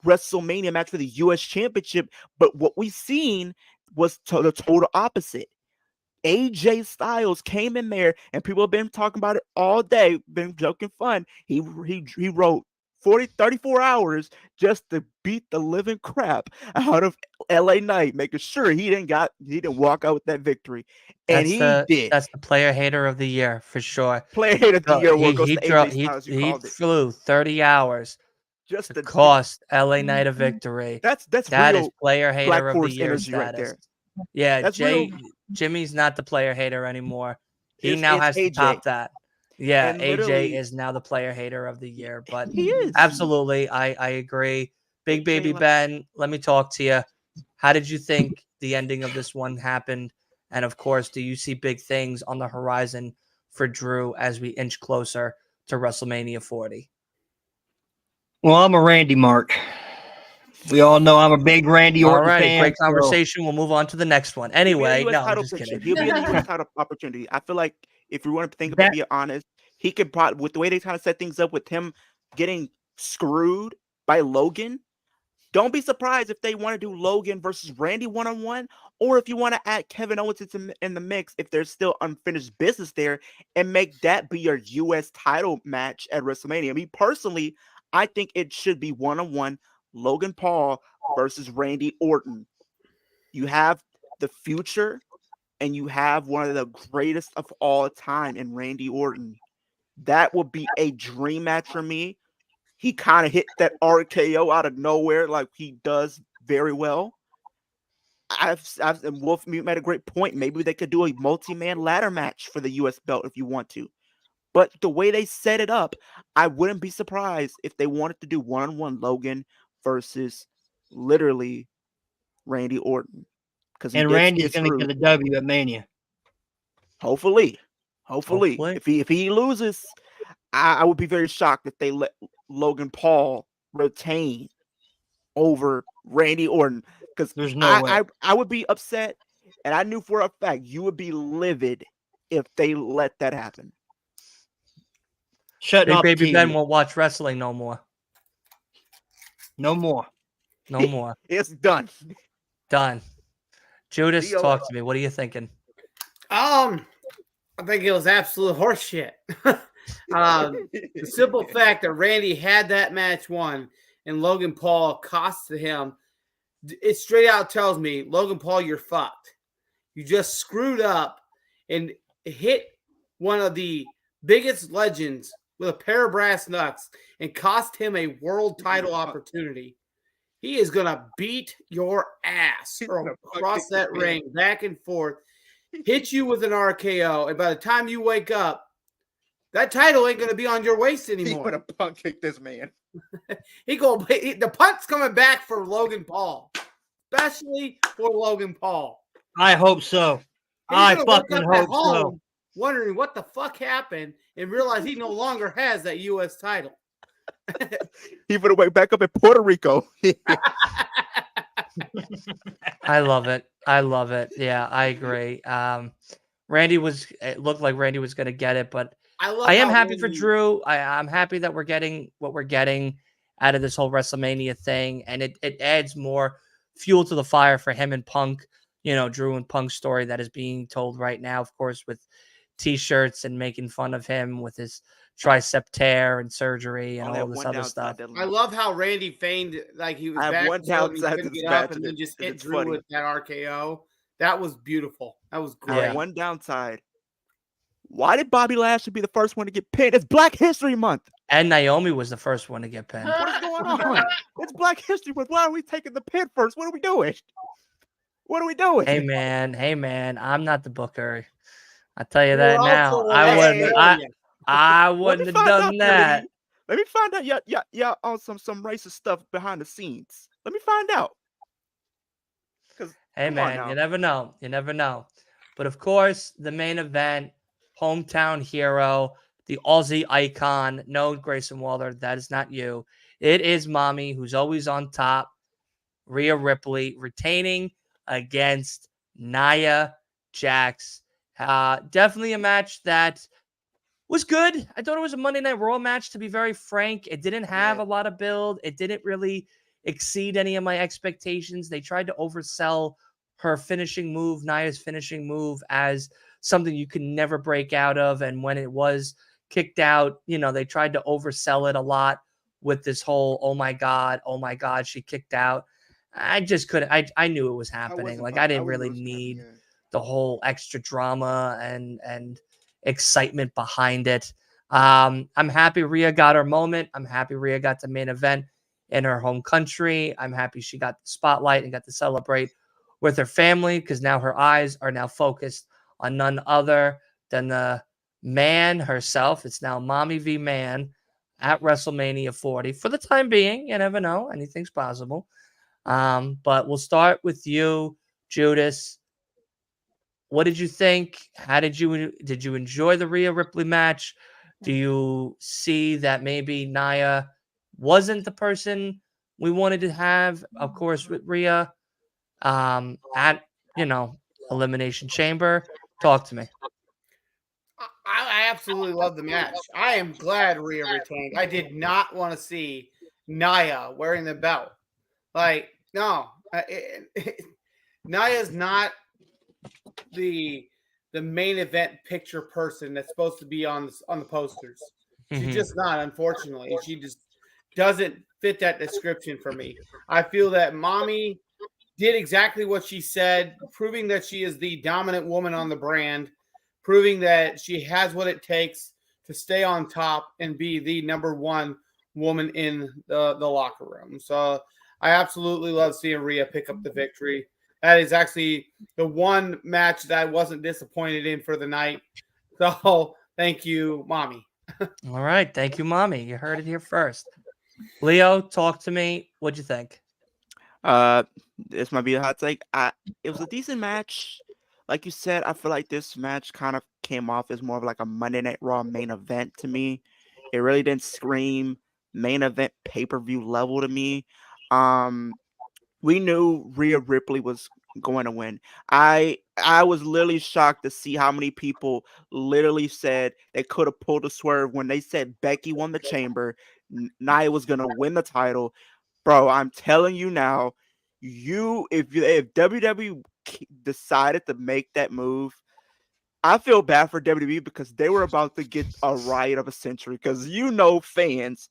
WrestleMania match for the US Championship. But what we seen was the total opposite. AJ Styles came in there, and people have been talking about it all day, been joking fun. He wrote 34 hours just to beat the living crap out of LA Knight, making sure he didn't walk out with that victory. And he did.
That's the player hater of the year for sure.
Player hater of the year
He
goes to AJ Styles. You
he
called it.
flew 30 hours
Just
to cost LA Knight a victory.
That's
That
real
is player hater
Black
of the
Force
year
energy right
status.
there.
Yeah,
That's real.
Jimmy's not the player hater anymore. He
It's
now has to
AJ.
top that. Yeah,
And
AJ
literally-
is now the player hater of the year. But
He is.
absolutely, I agree. Big
AJ
Baby
like-
Ben, let me talk to you. How did you think the ending of this one happened? And of course, do you see big things on the horizon for Drew as we inch closer to WrestleMania 40?
Well, I'm a Randy mark. We all know I'm a big Randy Orton fan.
Great conversation. We'll move on to the next one. Anyway, no, I'm just kidding.
He'll be in the US title opportunity. I feel like if we want to think about being honest, he could probably, with the way they kind of set things up with him getting screwed by Logan, don't be surprised if they want to do Logan versus Randy one-on-one, or if you want to add Kevin Owens in the mix if there's still unfinished business there, and make that be your US title match at WrestleMania. Me personally, I think it should be one-on-one Logan Paul versus Randy Orton. You have the future, and you have one of the greatest of all time in Randy Orton. That would be a dream match for me. He kind of hit that RKO out of nowhere, like he does very well. And Wolf made a great point. Maybe they could do a multi-man ladder match for the US belt if you want to. But the way they set it up, I wouldn't be surprised if they wanted to do one-on-one Logan versus literally Randy Orton.
And Randy's going to get the W at Mania.
Hopefully. If he loses, I would be very shocked if they let Logan Paul retain over Randy Orton, because
there's no way.
I would be upset, and I knew for a fact you would be livid if they let that happen.
Shut up,
Baby Ben won't watch wrestling no more.
No more.
No more.
It's done.
Done. Judas, talk to me. What are you thinking?
I think it was absolute horseshit. The simple fact that Randy had that match won and Logan Paul costed him, it straight out tells me, Logan Paul, you're fucked. You just screwed up and hit one of the biggest legends with a pair of brass knucks and cost him a world title opportunity. He is going to beat your ass across that ring, back and forth, hit you with an RKO, and by the time you wake up, that title ain't going to be on your waist anymore.
He's going to punk kick this man.
The punt's coming back for Logan Paul, especially for Logan Paul.
I hope so. I fucking hope so.
Wondering what the fuck happened and realize he no longer has that U.S. title.
He would have went back up in Puerto Rico.
I love it. I love it. Yeah, I agree. It looked like Randy was going to get it, but
I love
I am
how
happy for
Randy.
Drew. I'm happy that we're getting what we're getting out of this whole WrestleMania thing, and it adds more fuel to the fire for him and Punk. Drew and Punk's story that is being told right now, of course, with T-shirts and making fun of him with his tricep tear and surgery and
Only
all
have
this
one
other
downside.
stuff.
I love how Randy feigned like he was
I have
back
one
to and he
downside to
couldn't
this
get up,
match,
and then just hit
it's
Drew
funny.
with that RKO. That was beautiful. That was
I
great.
have one downside. Why did Bobby Lashley be the first one to get pinned? It's Black History Month.
And Naomi was the first one to get pinned.
What is going on? It's Black History Month. Why are we taking the pin first? What are we doing? What are we doing?
Hey man, I'm not the booker. I tell you
You're
that
also
now.
the
I
last
wouldn't.
warrior.
I
Let me
wouldn't have
find
done
out,
that.
WWE. Let me find out. Yeah, on some racist stuff behind the scenes. Let me find out.
Hey
come on
man,
now.
you never know. You never know. But of course, the main event, hometown hero, the Aussie icon. No, Grayson Waller, that is not you. It is Mommy, who's always on top. Rhea Ripley retaining against Nia Jax. Definitely a match that was good. I thought it was a Monday Night Raw match, to be very frank. It didn't have a lot of build. It didn't really exceed any of my expectations. They tried to oversell her finishing move, Nia's finishing move, as something you can never break out of. And when it was kicked out, they tried to oversell it a lot with this whole, oh my God, she kicked out. I just couldn't. I knew it was happening. Like, I didn't really need the whole extra drama and excitement behind it. I'm happy Rhea got her moment. I'm happy Rhea got the main event in her home country. I'm happy she got the spotlight and got to celebrate with her family, because now her eyes are now focused on none other than the man herself. It's now Mommy v. Man at WrestleMania 40. For the time being, you never know. Anything's possible. But we'll start with you, Judas. What did you think? Did you enjoy the Rhea Ripley match? Do you see that maybe Nia wasn't the person we wanted to have, of course, with Rhea at Elimination Chamber? Talk to me.
I absolutely love the match. I am glad Rhea retained. I did not want to see Nia wearing the belt. Like, no, Nia's not the main event picture person that's supposed to be on the posters. She's just not, unfortunately. She just doesn't fit that description for me. I feel that Mommy did exactly what she said, proving that she is the dominant woman on the brand, proving that she has what it takes to stay on top and be the number one woman in the locker room. So I absolutely love seeing Rhea pick up the victory. That is actually the one match that I wasn't disappointed in for the night. So thank you, Mommy.
All right. Thank you, Mommy. You heard it here first. Leo, talk to me. What'd you think?
This might be a hot take. It was a decent match. Like you said, I feel like this match kind of came off as more of like a Monday Night Raw main event to me. It really didn't scream main event pay-per-view level to me. We knew Rhea Ripley was going to win. I was literally shocked to see how many people literally said they could have pulled a swerve when they said Becky won the Chamber, Nia was going to win the title. Bro, I'm telling you now, if WWE decided to make that move, I feel bad for WWE because they were about to get a riot of a century, because fans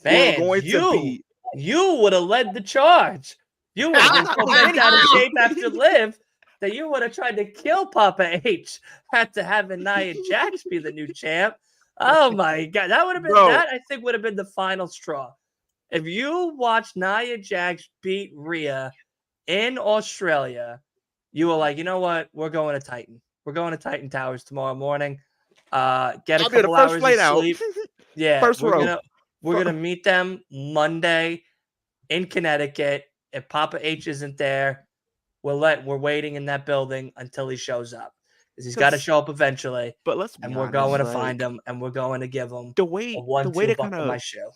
were going to be.
You would have led the charge. You would have been so bent out of shape after Liv that you would have tried to kill Papa H after having Nia Jax be the new champ. Oh my God. That would have been, that I think would have been the final straw. If you watched Nia Jax beat Rhea in Australia, you were like, you know what? We're going to Titan. We're going to Titan Towers tomorrow morning. Get a couple hours of sleep. Yeah,
first row.
We're gonna meet them Monday in Connecticut. If Papa H isn't there, we're waiting in that building until he shows up, because he's got to show up eventually.
But let's be
and
honest,
we're going to find him, and we're going to give him
the way
a 1-2
they
buck
kind
on my
of
shoe.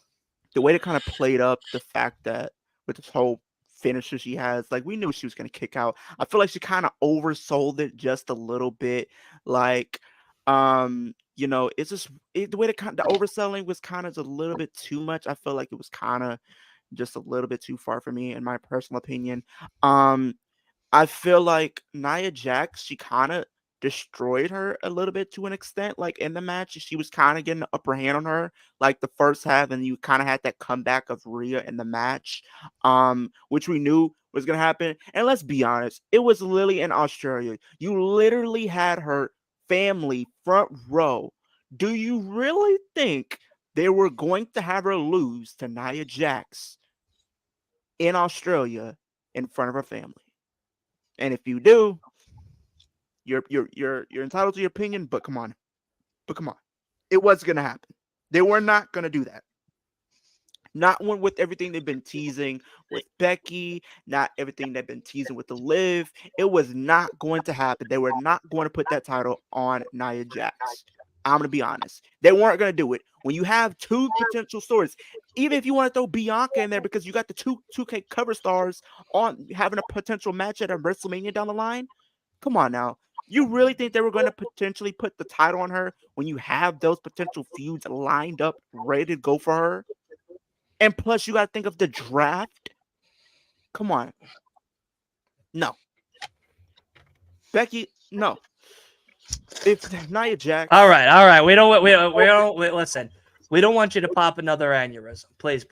the way they kind of played up the fact that with this whole finisher she has, like we knew she was gonna kick out. I feel like she kind of oversold it just a little bit. Like, it's just the way the overselling was kind of a little bit too much. I feel like it was kind of just a little bit too far for me, in my personal opinion. I feel like Nia Jax, she kind of destroyed her a little bit to an extent. Like in the match, she was kind of getting the upper hand on her, like the first half, and you kind of had that comeback of Rhea in the match, which we knew was gonna happen. And let's be honest, it was Lily in Australia. You literally had her family front row. Do you really think they were going to have her lose to Nia Jax in Australia in front of her family? And if you do, you're entitled to your opinion, but come on. It was gonna happen. They were not gonna do that. Not one with everything they've been teasing with Becky, not everything they've been teasing with the Liv. It was not going to happen. They were not going to put that title on Nia Jax. I'm gonna be honest. They weren't gonna do it. When you have two potential stories, even if you want to throw Bianca in there because you got the 2K cover stars on having a potential match at a WrestleMania down the line, come on now. You really think they were going to potentially put the title on her when you have those potential feuds lined up, ready to go for her? And plus, you got to think of the draft. Come on. No. Becky, no. If Nia Jax.
All right. We don't listen. We don't want you to pop another aneurysm. Please.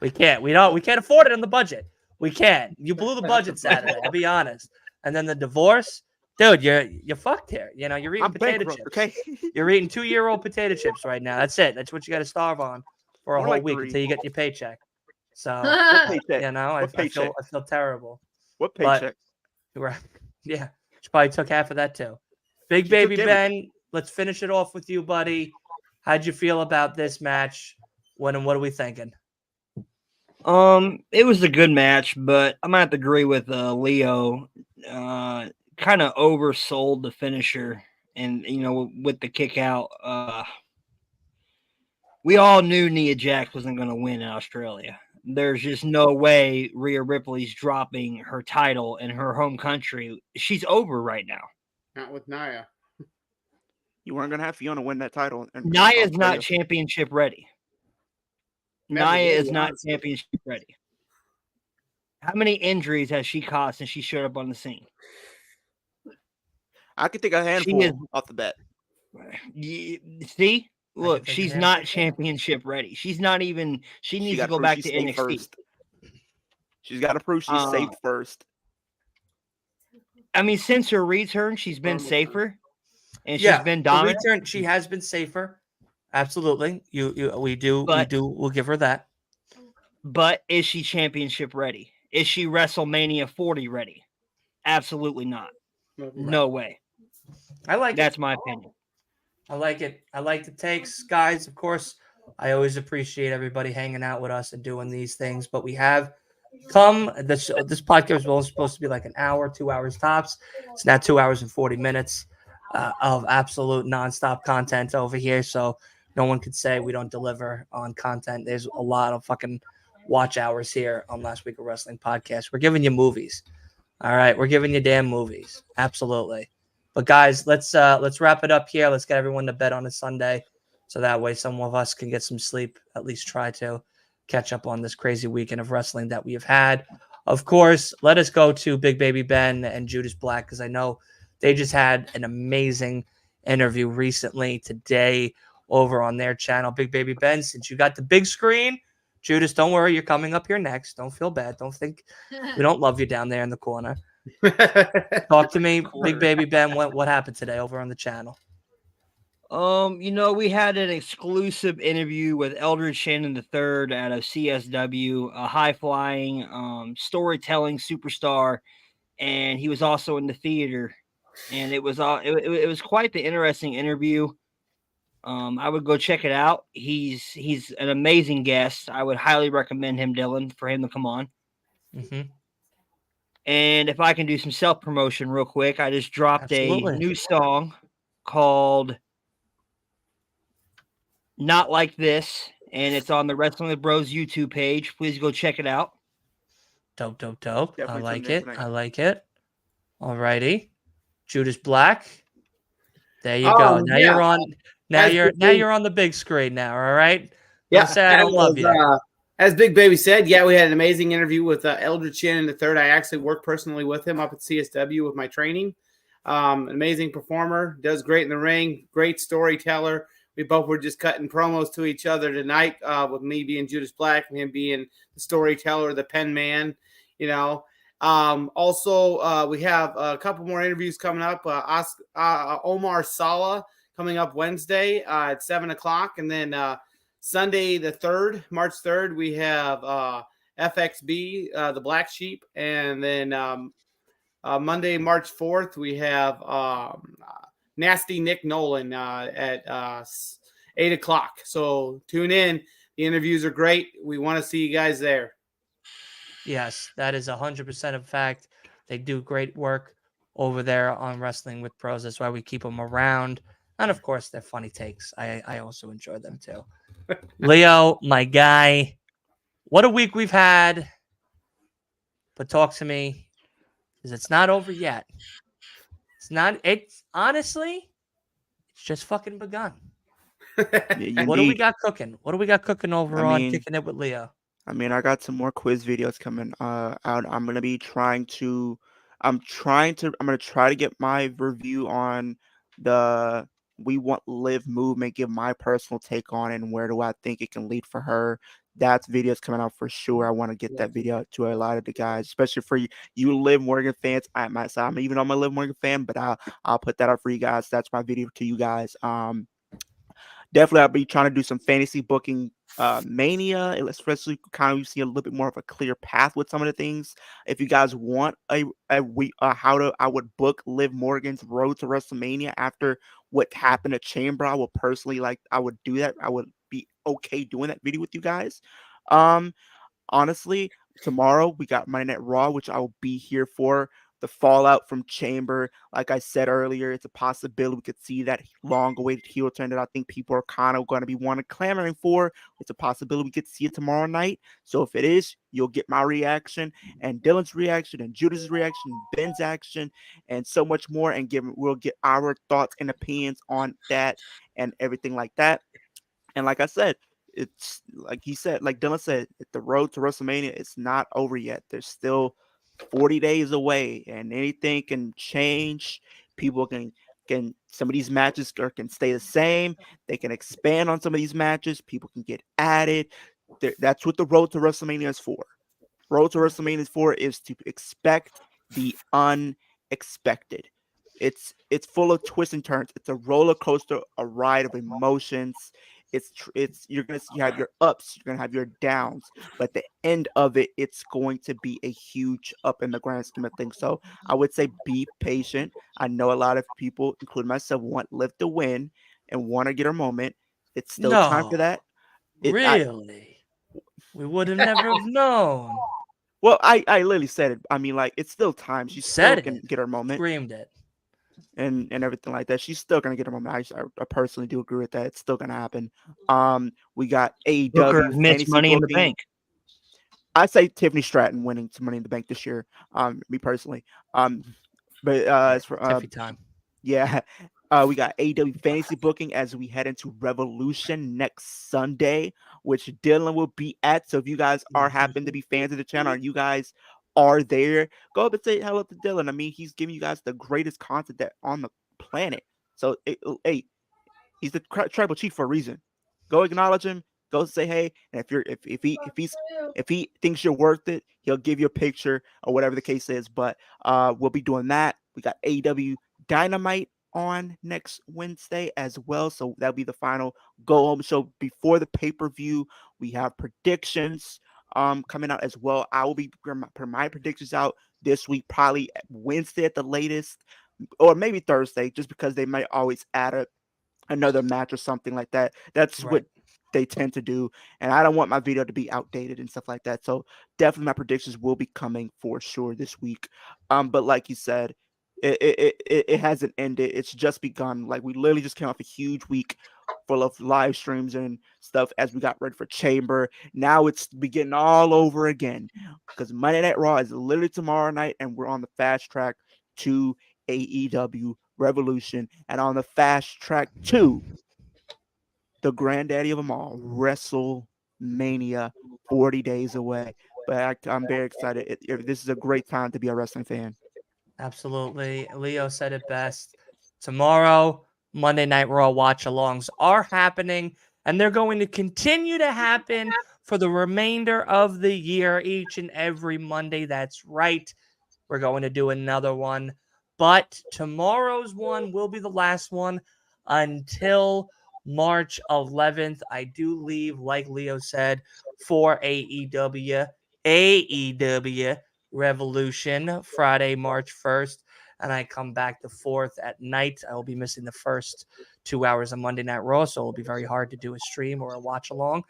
We can't. We can't afford it in the budget. We can't. You blew the budget Saturday, I'll be honest. And then the divorce, dude, you're fucked here. You're eating potato chips. Okay. You're eating 2-year-old potato chips right now. That's it. That's what you got to starve on for a whole week until you get your paycheck. So
what paycheck?
I feel terrible.
What paycheck?
Right. Yeah. She probably took half of that too. Big Baby Ben, let's finish it off with you, buddy. How'd you feel about this match? What are we thinking?
It was a good match, but I'm gonna have to agree with Leo. Kind of oversold the finisher, and with the kick out, we all knew Nia Jax wasn't going to win in Australia. There's just no way Rhea Ripley's dropping her title in her home country. She's over right now.
Not with Nia.
You weren't going to have Fiona win that title.
Nia is not championship ready. Nia is not championship ready. How many injuries has she caused since she showed up on the scene?
I could think a handful off the bat.
See? Look, she's not championship ready. She's not even. She needs to go back to NXT.
First. She's got to prove she's safe first.
I mean, since her return, she's been safer, and she's been dominant.
Return, she has been safer. Absolutely, we'll give her that.
But is she championship ready? Is she WrestleMania 40 ready? Absolutely not. No way. That's my opinion.
I like it. I like the takes, guys. Of course, I always appreciate everybody hanging out with us and doing these things. But we have come. This podcast was supposed to be like an hour, 2 hours tops. It's now 2 hours and 40 minutes of absolute nonstop content over here. So no one could say we don't deliver on content. There's a lot of fucking watch hours here on Last Week of Wrestling podcast. We're giving you movies. All right, we're giving you damn movies. Absolutely. But guys, let's wrap it up here. Let's get everyone to bed on a Sunday, so that way some of us can get some sleep. At least try to catch up on this crazy weekend of wrestling that we have had. Of course, let us go to Big Baby Ben and Judas Black, because I know they just had an amazing interview recently today over on their channel. Big Baby Ben, since you got the big screen, Judas, don't worry, you're coming up here next. Don't feel bad. Don't think we don't love you down there in the corner. Talk to me, Big Baby Ben. What happened today over on the channel?
We had an exclusive interview with Eldridge Shannon III out of CSW, a high-flying storytelling superstar, and he was also in the theater. And it was quite the interesting interview. I would go check it out. He's an amazing guest. I would highly recommend him, Dylan, for him to come on.
Mm-hmm.
And if I can do some self-promotion real quick, I just dropped a new song called Not Like This. and it's on the Wrestling with Bros YouTube page. Please go check it out.
Dope.
Definitely
I like
tune in
it.
tonight.
I like it. Alrighty. Judas Black. There you go. Now you're on. Now you're on the big screen now. All right. Don't say I don't love you.
As Big Baby said, yeah, we had an amazing interview with Eldridge Chin the third. I actually worked personally with him up at CSW with my training. An amazing performer, does great in the ring, great storyteller. We both were just cutting promos to each other tonight, with me being Judas Black and him being the storyteller, the pen man, you know. Also, we have a couple more interviews coming up. Omar Sala coming up Wednesday at 7:00, and then Sunday the 3rd, March 3rd, we have FXB, the Black Sheep, and then Monday, March 4th, we have Nasty Nick Nolan at 8:00. So tune in. The interviews are great. We want to see you guys there.
Yes, that is 100% a fact. They do great work over there on Wrestling with Pros. That's why we keep them around. And of course, they're funny takes. I also enjoy them too. Leo, my guy, what a week we've had. But talk to me, because it's not over yet. It's honestly, it's just fucking begun. What do we got cooking? What do we got cooking over on Kicking It with Leo?
I mean, I got some more quiz videos coming out. I'm gonna try to get my review on the We Want Live movement, give my personal take on it, and where do I think it can lead for her. That video's coming out for sure. I want to get that video out to a lot of the guys, especially for you Liv Morgan fans. I'm even on my Liv Morgan fan, but I'll put that out for you guys. That's my video to you guys. Definitely, I'll be trying to do some fantasy booking mania, especially kind of see a little bit more of a clear path with some of the things. If you guys want I would book Liv Morgan's road to WrestleMania after what happened at Chamber, I would personally I would do that. I would be okay doing that video with you guys. Honestly, tomorrow we got Monday Night Raw, which I will be here for. The fallout from Chamber, like I said earlier, it's a possibility we could see that long-awaited heel turn that I think people are kind of going to be clamoring for. It's a possibility we could see it tomorrow night. So if it is, you'll get my reaction and Dylan's reaction and Judas's reaction, Ben's action, and so much more. And we'll get our thoughts and opinions on that and everything like that. And like I said, it's like Dylan said, the road to WrestleMania, it's not over yet. There's still 40 days away and anything can change. People can some of these matches can stay the same. They can expand on some of these matches. People can get added. That's what the road to WrestleMania is for. Road to WrestleMania is to expect the unexpected. It's full of twists and turns. It's a roller coaster, a ride of emotions. You have your ups, you're gonna have your downs, but at the end of it, it's going to be a huge up in the grand scheme of things. So I would say be patient. I know a lot of people, including myself, want Liv to win and want to get her moment. It's still time for that.
Really? We would have never have known.
Well, I literally said it. I mean, like, it's still time. She still can get her moment.
Screamed it.
And everything like that. She's still gonna get her moment. I personally do agree with that. It's still gonna happen. We got AEW
Miss Money in the Bank.
I say Tiffany Stratton winning some Money in the Bank this year. Me personally. But as for
time.
Yeah. We got AEW fantasy booking as we head into Revolution next Sunday, which Dylan will be at. So if you guys happen to be fans of the channel and you guys are there, go up and say hello to Dylan. I mean, he's giving you guys the greatest content on the planet. So, hey, he's the tribal chief for a reason. Go acknowledge him. Go say hey. And if he thinks you're worth it, he'll give you a picture or whatever the case is. But we'll be doing that. We got AEW Dynamite on next Wednesday as well. So that'll be the final go home show before the pay-per-view. We have predictions coming out as well. I will be putting my predictions out this week, probably Wednesday at the latest, or maybe Thursday, just because they might always add another match or something like that. That's what they tend to do, and I don't want my video to be outdated and stuff like that. So definitely my predictions will be coming for sure this week. But like you said, it hasn't ended. It's just begun. Like, we literally just came off a huge week full of live streams and stuff as we got ready for Chamber. Now it's beginning all over again because Monday Night Raw is literally tomorrow night, and we're on the fast track to AEW Revolution, and on the fast track to the granddaddy of them all, WrestleMania, 40 days away. But I'm very excited. This is a great time to be a wrestling fan.
Absolutely. Leo said it best. Tomorrow, Monday Night Raw watch-alongs are happening, and they're going to continue to happen for the remainder of the year, each and every Monday. That's right. We're going to do another one, but tomorrow's one will be the last one until March 11th. I do leave, like Leo said, for AEW Revolution Friday, March 1st, and I come back the 4th at night. I will be missing the first 2 hours of Monday Night Raw, so it'll be very hard to do a stream or a watch along.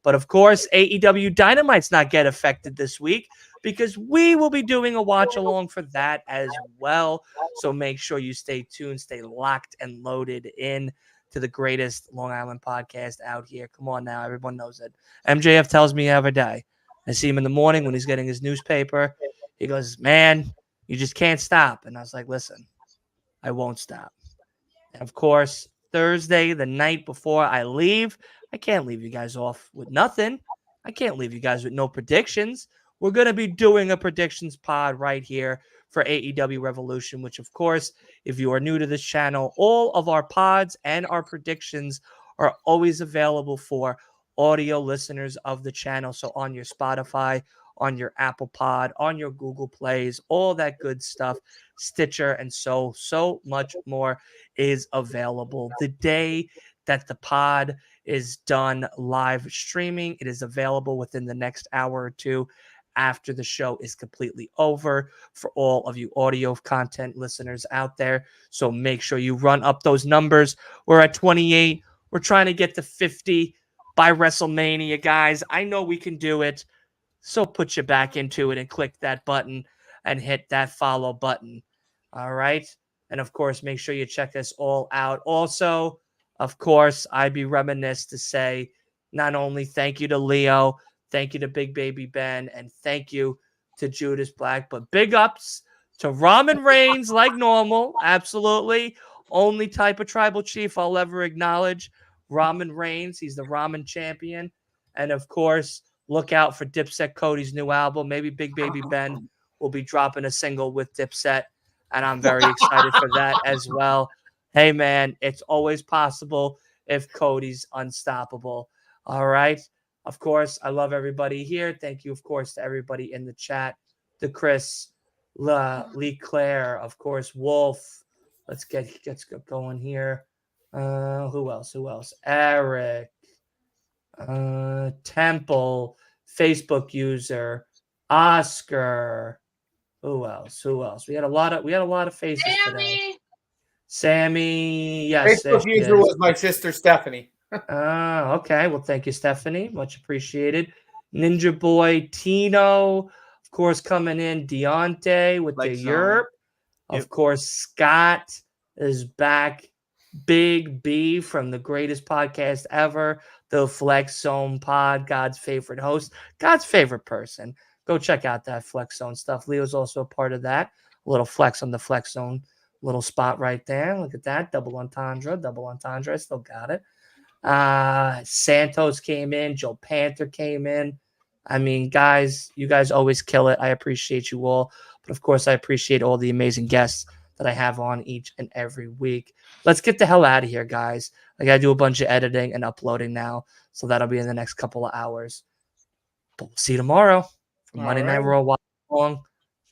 But of course, AEW Dynamite's not get affected this week because we will be doing a watch along for that as well. So make sure you stay tuned, stay locked and loaded in to the greatest Long Island podcast out here. Come on now, everyone knows it. MJF tells me every day. I see him in the morning when he's getting his newspaper. He goes, man, you just can't stop. And I was like, listen, I won't stop. And of course, Thursday, the night before I leave, I can't leave you guys off with nothing. I can't leave you guys with no predictions. We're going to be doing a predictions pod right here for AEW Revolution, which, of course, if you are new to this channel, all of our pods and our predictions are always available for audio listeners of the channel. So on your Spotify, on your Apple Pod, on your Google Plays, all that good stuff, Stitcher, and so much more is available. The day that the pod is done live streaming, it is available within the next hour or two after the show is completely over for all of you audio content listeners out there. So make sure you run up those numbers. We're at 28. We're trying to get to 50 by WrestleMania, guys. I know we can do it. So put you back into it and click that button and hit that follow button. All right. And of course, make sure you check us all out. Also, of course, I'd be remiss to say not only thank you to Leo, thank you to Big Baby Ben, and thank you to Judas Black, but big ups to Ramen Reigns like normal. Absolutely. Only type of tribal chief I'll ever acknowledge. Ramen Reigns. He's the ramen champion. And of course, look out for Dipset Cody's new album. Maybe Big Baby Ben will be dropping a single with Dipset, and I'm very excited for that as well. Hey, man, it's always possible if Cody's unstoppable. All right. Of course, I love everybody here. Thank you, of course, to everybody in the chat. To Chris, Lee Claire, of course, Wolf. Let's get going here. Who else? Eric, Temple, Facebook user, Oscar. Who else? We had a lot of faces today. Sammy, yes.
Facebook user was my sister Stephanie.
Okay. Well, thank you, Stephanie. Much appreciated. Ninja Boy, Tino, of course, coming in. Deontay with the Europe. Of course, Scott is back. Big B from the greatest podcast ever, the Flex Zone Pod, God's favorite host, God's favorite person. Go check out that Flex Zone stuff. Leo's also a part of that. A little flex on the Flex Zone little spot right there. Look at that. Double entendre. I still got it. Santos came in. Joe Panther came in. I mean, guys, you guys always kill it. I appreciate you all. But of course, I appreciate all the amazing guests that I have on each and every week. Let's get the hell out of here, guys. I got to do a bunch of editing and uploading now. So that'll be in the next couple of hours. But we'll see you tomorrow for Monday Night Raw Watch Along.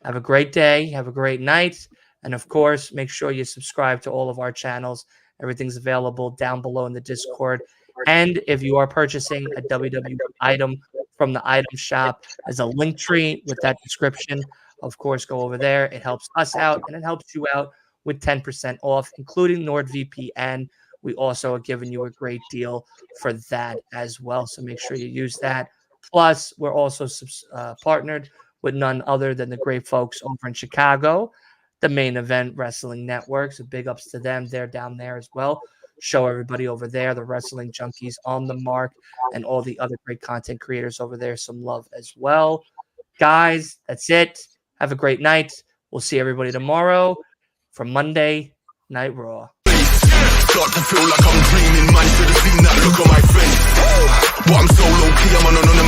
Have a great day. Have a great night. And of course, make sure you subscribe to all of our channels. Everything's available down below in the Discord. And if you are purchasing a WWE item from the item shop, there's a link tree with that description. Of course, go over there. It helps us out and it helps you out with 10% off, including NordVPN. We also are giving you a great deal for that as well. So make sure you use that. Plus, we're also partnered with none other than the great folks over in Chicago, the Main Event Wrestling Network. So big ups to them. They're down there as well. show everybody over there, the Wrestling Junkies on the Mark, and all the other great content creators over there some love as well. Guys, that's it. Have a great night. We'll see everybody tomorrow for Monday Night Raw.
Start to feel like I'm dreaming, man. Should've seen that look on my face. But I'm so low key, I'm on